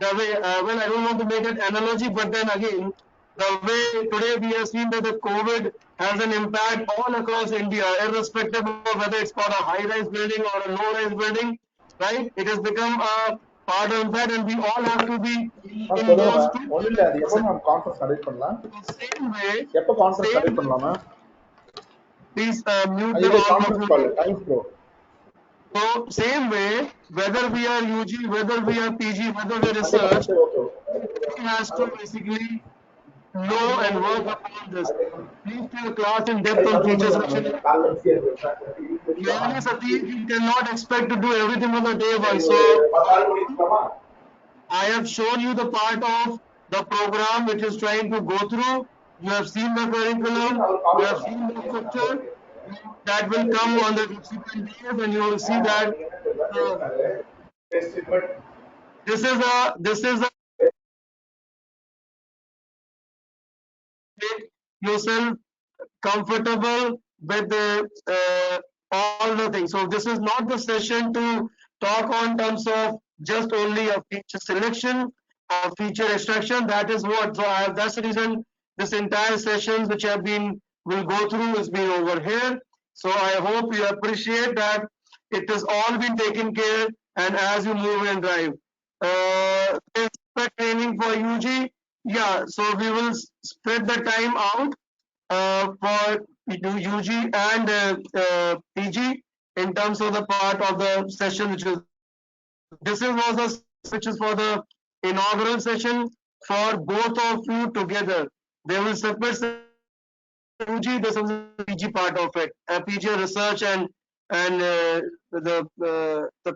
I don't want to make an analogy, but then again, the way today we have seen that the COVID has an impact all across India, irrespective of whether it's for a high-rise building or a low-rise building, right? It has become a part of that, and we all have to be ma'am in சொல்லுங்க those ma'am. two. ஒன்றும் இல்லை, அது எப்போ ma'am conference conduct பண்ணலாம்? Same way, எப்போ conference same conduct way. பண்ணலாம் ma'am? Please mute the இது all of conference you. Call times bro. So same way, whether we are UG, whether we are PG, whether we கண்டிப்பாக research, ma'am. சரி, okay. everybody has to basically know and work upon this. Please take a class in depth on feature selection. Clearly, Satish, you cannot expect to do everything on the day one. So I have shown you the part of the program which is trying to go through. You have seen the curriculum, you have seen the structure. That will come on the subsequent days, and you will see that this is a make yourself comfortable with all the things. So this is not the session to talk on terms of just only a feature selection or feature extraction. That is what. So that's the reason this entire sessions which have been will go through is being over here. So I hope you appreciate that it has all been taken care, and as you move and drive. There's training for UG. Yeah, so we will spread the time out for UG and PG in terms of the part of the session which is this is was the which is for the inaugural session for both of you together. They will separate UG. This is the PG part of it. PG research and the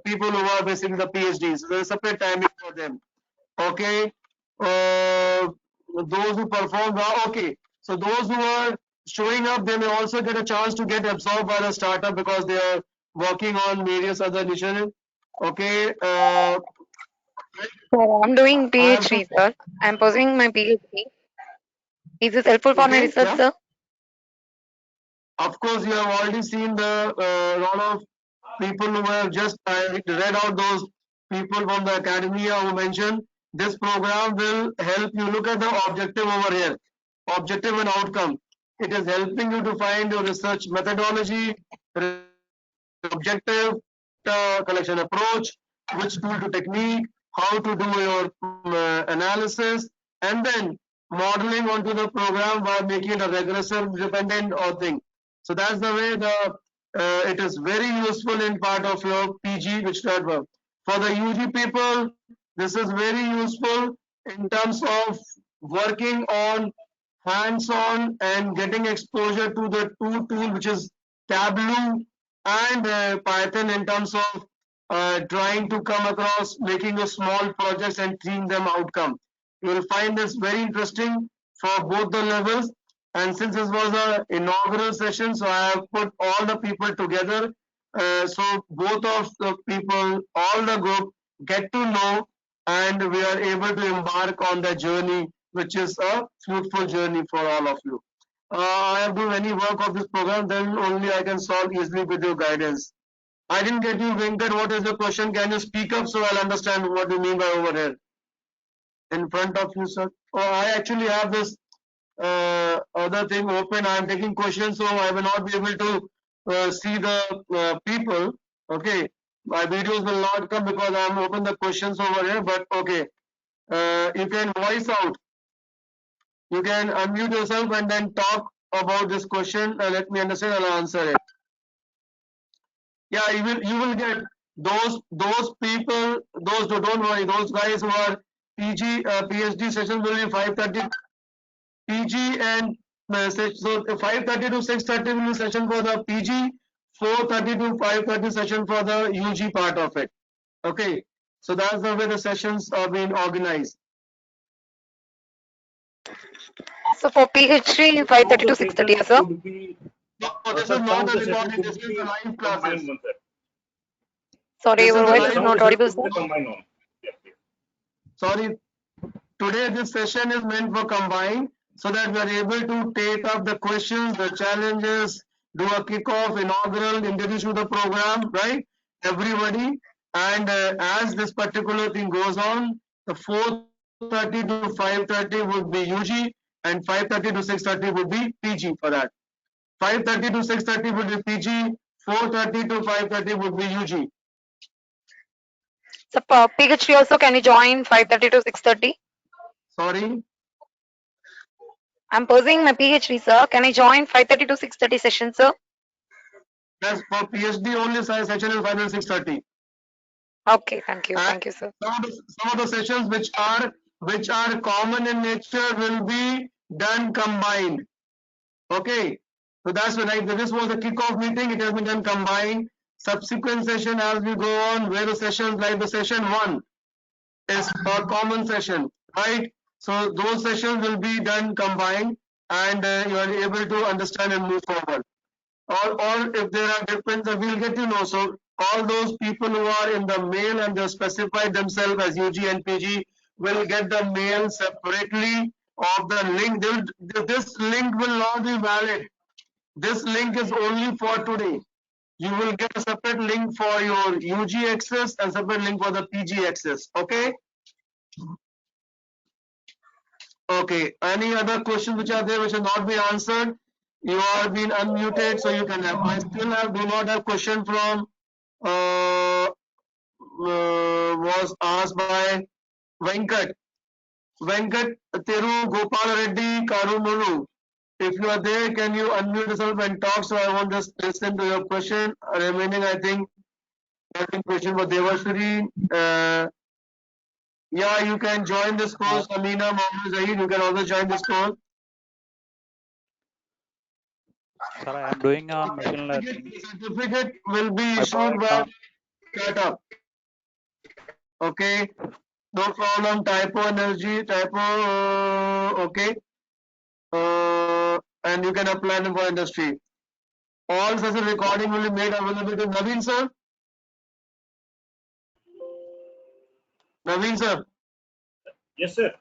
people who are basically the PhDs. There is separate timing for them. Okay. Those who perform well, okay. So those who are showing up, they may also get a chance to get absorbed by the startup because they are working on various other initiatives. Okay. So I'm doing I have PhD, sir. I'm pursuing my PhD. Is this helpful for my okay. research, Yeah. sir? Of course, you have already seen the lot of people who have just read out those people from the academia who mentioned this program will help you look at the objective over here, objective and outcome. It is helping you to find your research methodology, objective, collection approach, which tool to technique, how to do your analysis, and then modeling onto the program by making it a regressive dependent or thing. So that's the way it is very useful in part of your PG, which that work. For the UG people, this is very useful in terms of working on hands-on and getting exposure to the two tool, which is Tableau and Python in terms of trying to come across making a small projects and seeing them outcome. You will find this very interesting for both the levels. And since this was an inaugural session, so I have put all the people together. So both of the people, all the group get to know, and we are able to embark on the journey, which is a fruitful journey for all of you. I have done any work of this program, then only I can solve easily with your guidance. I didn't get you, Venkat. What is the question? Can you speak up so I'll understand what you mean by over here? In front of you, sir. Oh, I actually have this other thing open. I am taking questions, so I will not be able to see the people. Okay. My videos will not come because I am open the questions over here, but okay. You can voice out. You can unmute yourself and then talk about this question. Let me understand. I'll answer it. Yeah, you will get those people, those who don't worry, those guys who are PG PhD session will be 5:30 PG and so 5:30 to 6:30 will be session for the PG, 4:30 to 5:30 session for the UG part of it. Okay, so that's the way the sessions are being organized. So for PhD, 5:30 to 6:30, sir. Would be, No, this is some not of a the sessions recording. This would is be the live combined classes. one, sir. Sorry, This your is the voice is live. Some of not the audible, sessions would sir. be combined one. Yes, yes. Sorry. Today this session is meant for combine so that we are able to take up the questions, the challenges, do a kickoff, inaugural, introduce to the program, right? Everybody. And as this particular thing goes on, the 4:30 to 5:30 would be UG and 5:30 to 6:30 would be PG for that. 5:30 to 6:30 would be PG, 4:30 to 5:30 would be UG. So for PhD also, can you join 5:30 to 6:30? Sorry. I'm pursuing my PhD, sir. Can I join 5:30 to 6:30 session, sir? That's for PhD only session is 5 and 6:30. Okay, thank you. And Thank you, sir. some of the sessions which are common in nature will be done combined. Okay, so that's right. This was a kickoff meeting. It has been done combined. Subsequent session as we go on, where the sessions like the session 1 is a common session, right? So those sessions will be done combined, and you are able to understand and move forward. Or if there are differences, we'll get to know. So all those people who are in the mail and they specify themselves as UG and PG will get the mail separately of the link. This link will not be valid. This link is only for today. You will get a separate link for your UG access and separate link for the PG access. Okay. Okay. Any other questions which are there which have not been answered? You are being unmuted, so you can have. I still do not have question from was asked by Venkat. Venkat Teru Gopal Reddy Karunulu. If you are there, can you unmute yourself and talk? So I want to just listen to your question. Remaining, I think, question for Devashri. Yeah, you can join this course. Amina Mohammed Zahid, you can also join this course. Sir, I am doing on machine learning. Certificate will be My issued points by on Tata. Okay, no problem. Typo energy, typo. Okay, and you can apply them for industry. All such a recording will be made available to Naveen sir. Naveen sir. Yes, sir.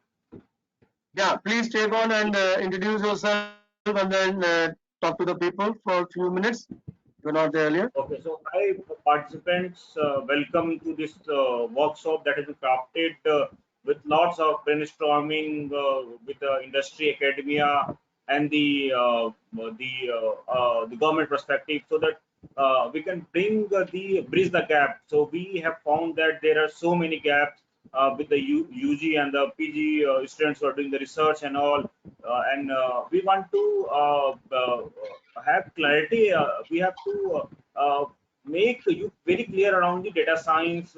Yeah, please take on and introduce yourself and then talk to the people for a few minutes. You were not there earlier. Okay, so hi participants, welcome to this workshop that has been crafted with lots of brainstorming with the industry, academia, and the government perspective, so that we can bridge the gap. So we have found that there are so many gaps with the UG and the PG students who are doing the research and all, and we want to have clarity. We have to make you very clear around the data science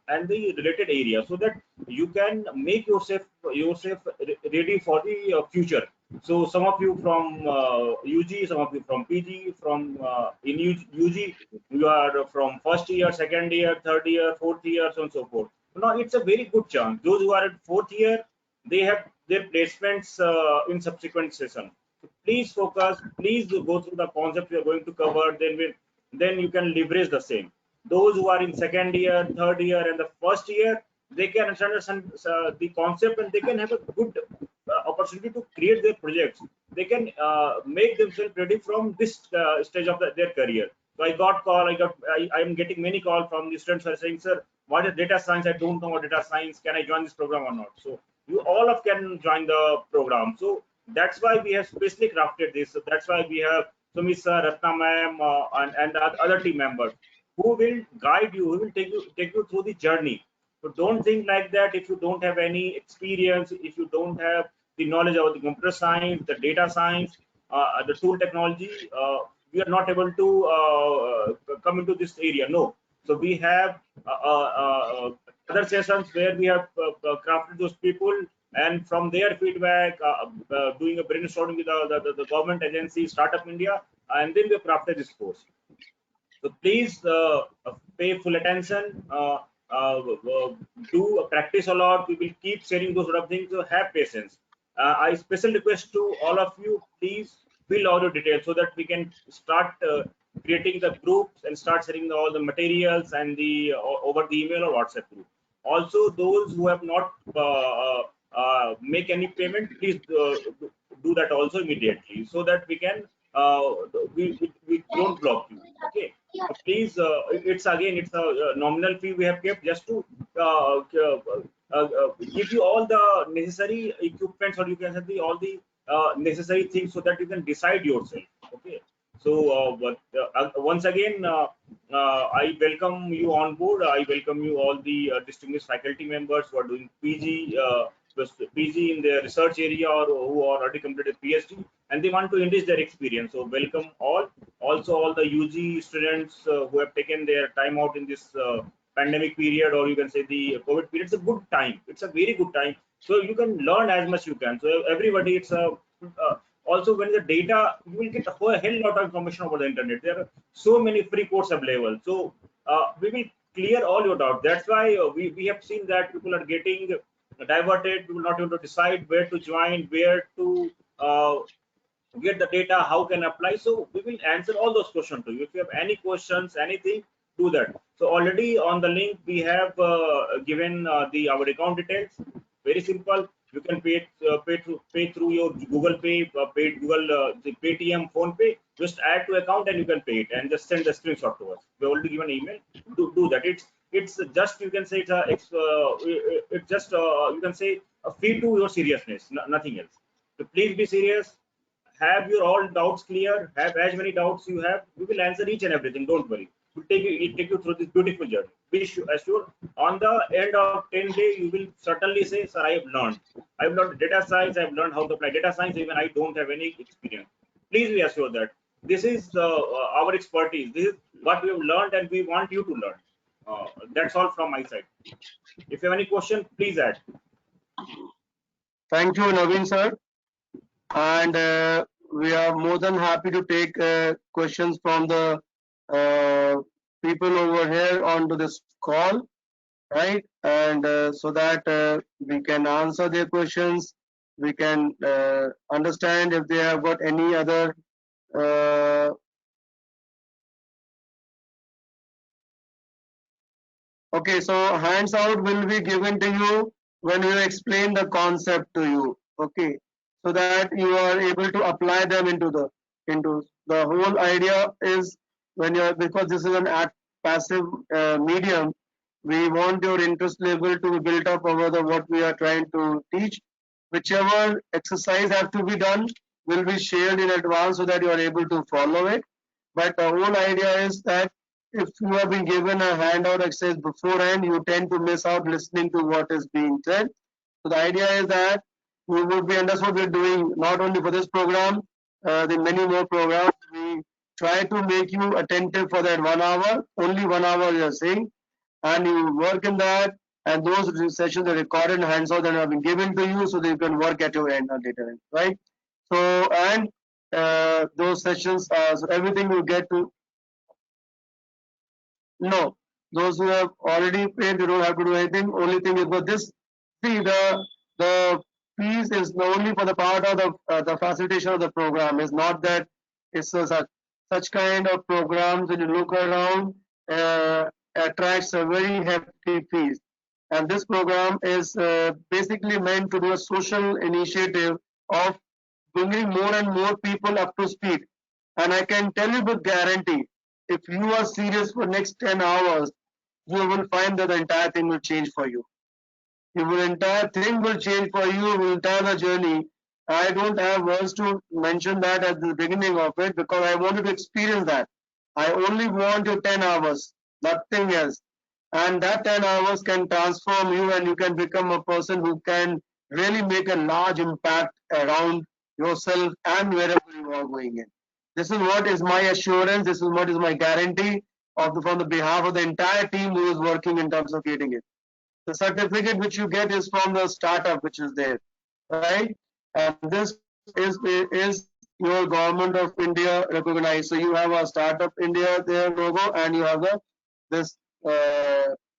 and the related area, so that you can make yourself ready for the future. So some of you from UG, some of you from PG, from in UG, you are from first year, second year, third year, fourth year, so on and so forth. Now it's a very good chance. Those who are at fourth year, they have their placements in subsequent session. So please focus. Please go through the concept we are going to cover. Then you can leverage the same. Those who are in second year, third year, and the first year, they can understand the concept, and they can have a good opportunity to create their projects. They can make themselves ready from this stage of their career. So I am getting many calls from the students who are saying, sir, what is data science? I don't know what data science. Can I join this program or not? So you all of can join the program. So that's why we have specially crafted this. So that's why we have Sumit sir, Ratna ma'am, and the other team members who will guide you, who will take you through the journey. So don't think like that if you don't have any experience, if you don't have the knowledge about the computer science, the data science, the tool technology, we are not able to come into this area. No. So we have other sessions where we have crafted those people, and from their feedback, doing a brainstorming with the government agency, Startup India, and then we crafted this course. So please pay full attention. Do practice a lot. We will keep sharing those sort of things. So have patience. I special request to all of you, please fill all your details so that we can start creating the groups and start sharing all the materials and the over the email or WhatsApp group. Also, those who have not make any payment, please do that also immediately, so that we can we don't block you. Okay. Please, it's a nominal fee we have kept just to give you all the necessary equipments, or you can say all the necessary things, so that you can decide yourself. Okay. So, once again, I welcome you on board. I welcome you all the distinguished faculty members who are doing PG, PG in their research area, or who are already completed PhD, and they want to enrich their experience. So welcome all. Also all the UG students who have taken their time out in this pandemic period, or you can say the COVID period. It's a good time. It's a very good time. So you can learn as much you can. So everybody, it's a also when the data, you will get a whole hell lot of information over the internet. There are so many free courses available. So we will clear all your doubts. That's why we have seen that people are getting diverted. We will not be able to decide where to join, where to get the data, how can apply. So we will answer all those questions to you. If you have any questions, anything, do that. So already on the link we have given the our account details. Very simple. You can pay through your Google Pay, pay Google the Paytm, Phone Pay. Just add to account and you can pay it and just send the screenshot to us. We already given email. Do that. It's just, you can say it's just you can say a fee to your seriousness, nothing else. So please be serious, have your all doubts clear, have as many doubts you have. We will answer each and everything. Don't worry. We'll take you through this beautiful journey. Be assured, on the end of 10 days, you will certainly say, sir, I have learned. I've learned data science. I've learned how to apply data science. Even I don't have any experience. Please be assured that this is our expertise. This is what we have learned and we want you to learn. That's all from my side. If you have any question, please add. Thank you, Naveen sir. And we are more than happy to take questions from the people over here onto this call, right? And so that we can answer their questions, we can understand if they have got any other okay, so hands out will be given to you when we explain the concept to you. Okay, so that you are able to apply them into the whole idea is when you're, because this is an passive medium, we want your interest level to be built up over the what we are trying to teach. Whichever exercise have to be done will be shared in advance so that you are able to follow it. But the whole idea is that if you have been given a handout exercise beforehand, you tend to miss out listening to what is being said. So the idea is that you would be, and that's what we're doing not only for this program, the many more programs. We try to make you attentive for that 1 hour, only 1 hour you're saying, and you work in that. And those sessions are recorded and hands-on that have been given to you, so that you can work at your end or later end, right? So and those sessions, so everything you get to. No, those who have already paid, they don't have to do anything. Only thing is, but this, see, the fees is only for the part of the facilitation of the program. It's not that it's such kind of programs when you look around attracts a very hefty fees. And this program is basically meant to do a social initiative of bringing more and more people up to speed. And I can tell you with guarantee, if you are serious for next 10 hours, you will find that the entire thing will change for you. Your entire thing will change for you, will entire journey. I don't have words to mention that at the beginning of it because I wanted to experience that. I only want your 10 hours, nothing else. And that 10 hours can transform you and you can become a person who can really make a large impact around yourself and wherever you are going in. This is what is my assurance, this is what is my guarantee from the behalf of the entire team who is working in terms of creating it. The certificate which you get is from the startup which is there, right? And this is your government of India recognized. So you have a startup India there logo, and you have this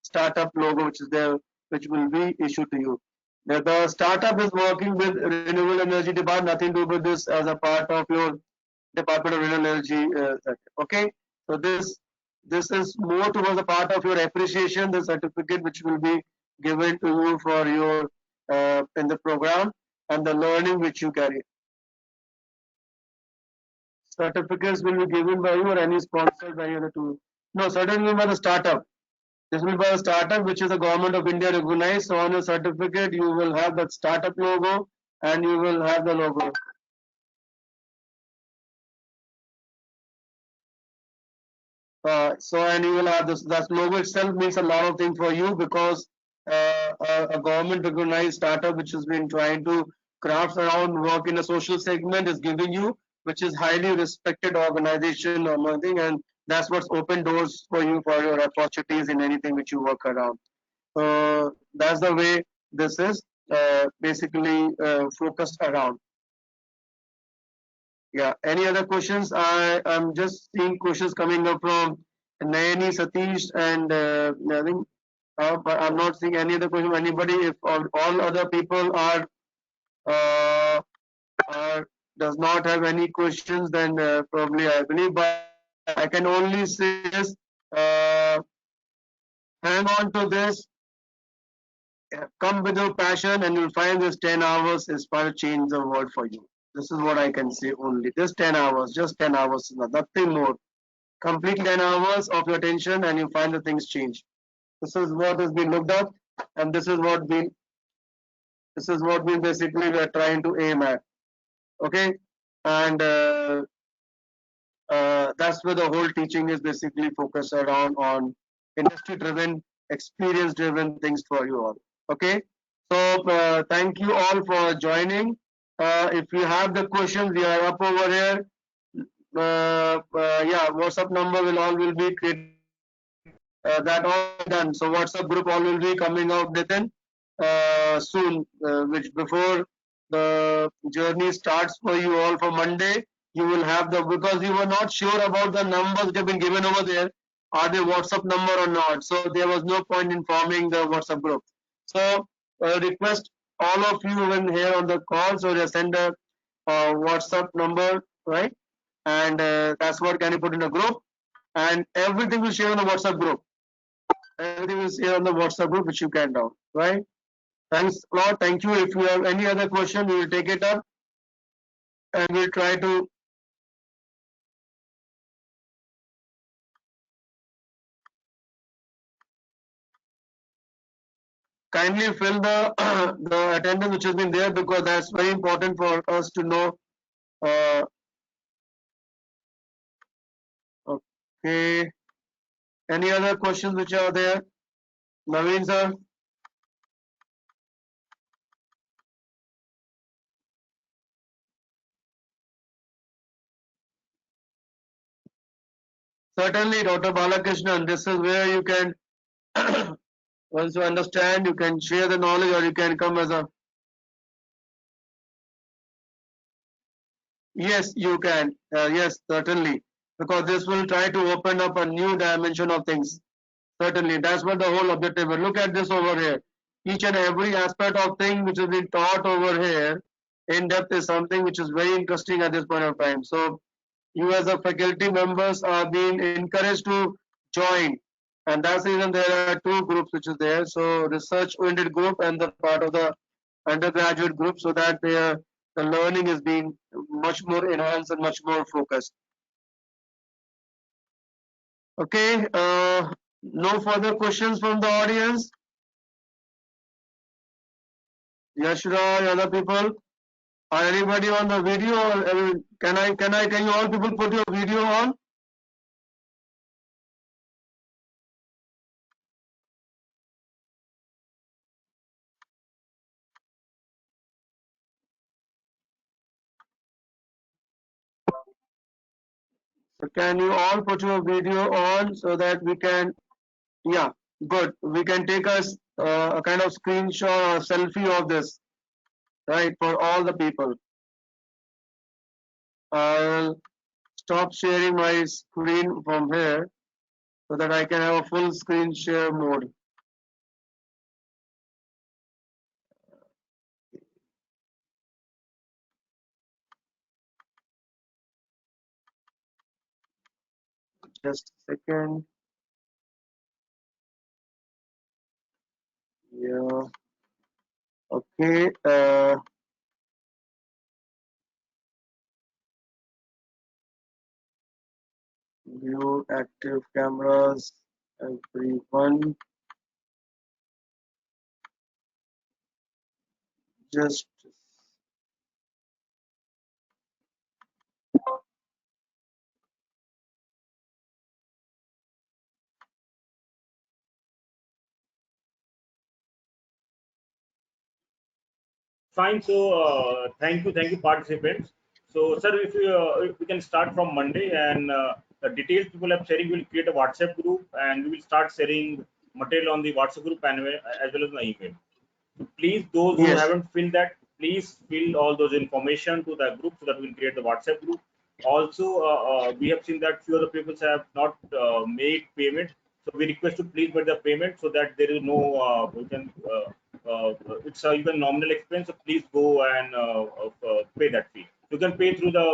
startup logo which is there, which will be issued to you. The startup is working with renewable energy department, nothing to do with this as a part of your Department of Renewable Energy. Okay, so this is more towards a part of your appreciation, the certificate which will be given to you for your in the program and the learning which you carry. Certificates will be given by you or any sponsored by you to. No, certainly by the startup. This will be by the startup which is the government of India recognized. So on your certificate you will have that startup logo and you will have the logo. So and you will have this. That logo itself means a lot of things for you because a government recognized startup which has been trying to craft around work in a social segment is giving you, which is highly respected organization or something, and that's what's open doors for you for your opportunities in anything which you work around. So that's the way this is basically focused around. Yeah. Any other questions? I'm just seeing questions coming up from Nayani, Satish, and I think But I'm not seeing any other question. Anybody? If all other people uh, does not have any questions, then probably I believe. But I can only say this: hang on to this. Come with your passion, and you'll find this 10 hours is going to change the world for you. This is what I can say only. Just 10 hours, just 10 hours, nothing more. Complete 10 hours of your attention, and you find the things change. This is what has been looked up, and this is what we basically we are trying to aim at. Okay, and that's where the whole teaching is basically focused around on industry-driven, experience-driven things for you all. Okay, so thank you all for joining. If you have the questions, we are up over here. Yeah, WhatsApp number will be created. That all done. So WhatsApp group all will be coming out within soon, which before the journey starts for you all for Monday, you will have the, because you were not sure about the numbers that have been given over there, are they WhatsApp number or not. So there was no point in forming the WhatsApp group. So request all of you in here on the call, so just send a WhatsApp number, right? And that's what can you put in a group, and everything will share on the WhatsApp group. Everything is here on the WhatsApp group, which you can download, right? Thanks a lot. Thank you. If you have any other question, we will take it up, and we'll try to kindly fill the the attendance which has been there, because that's very important for us to know. Uh, okay. Any other questions which are there? Naveen sir? Certainly, Dr. Balakrishnan, this is where you can, once you understand, you can share the knowledge, or you can come as a, yes, you can. Yes, certainly. Because this will try to open up a new dimension of things. Certainly, that's what the whole objective is. Look at this over here. Each and every aspect of thing which has been taught over here in depth is something which is very interesting at this point of time. So you as a faculty members are being encouraged to join. And that's the reason there are two groups which is there. So research oriented group and the part of the undergraduate group, so that the learning is being much more enhanced and much more focused. Okay, no further questions from the audience. Yashra, other people, or anybody on the video? Can I tell you all people put your video on? So can you all put your video on, so that we can, yeah, good. We can take a kind of screenshot or selfie of this, right, for all the people. I'll stop sharing my screen from here, so that I can have a full screen share mode. Just a second. Yeah. Okay. View active cameras, everyone. Just Fine. So thank you, participants. So, sir, if we can start from Monday, and the details people are sharing, we'll create a WhatsApp group, and we will start sharing material on the WhatsApp group and as well as the email. So please, those who yes. haven't filled that, please fill all those information to the group, so that we can create the WhatsApp group. Also, we have seen that few other people have not made payment. So we request to please make the payment so that there is no it's a even nominal expense. So please go and pay that fee. You can pay through the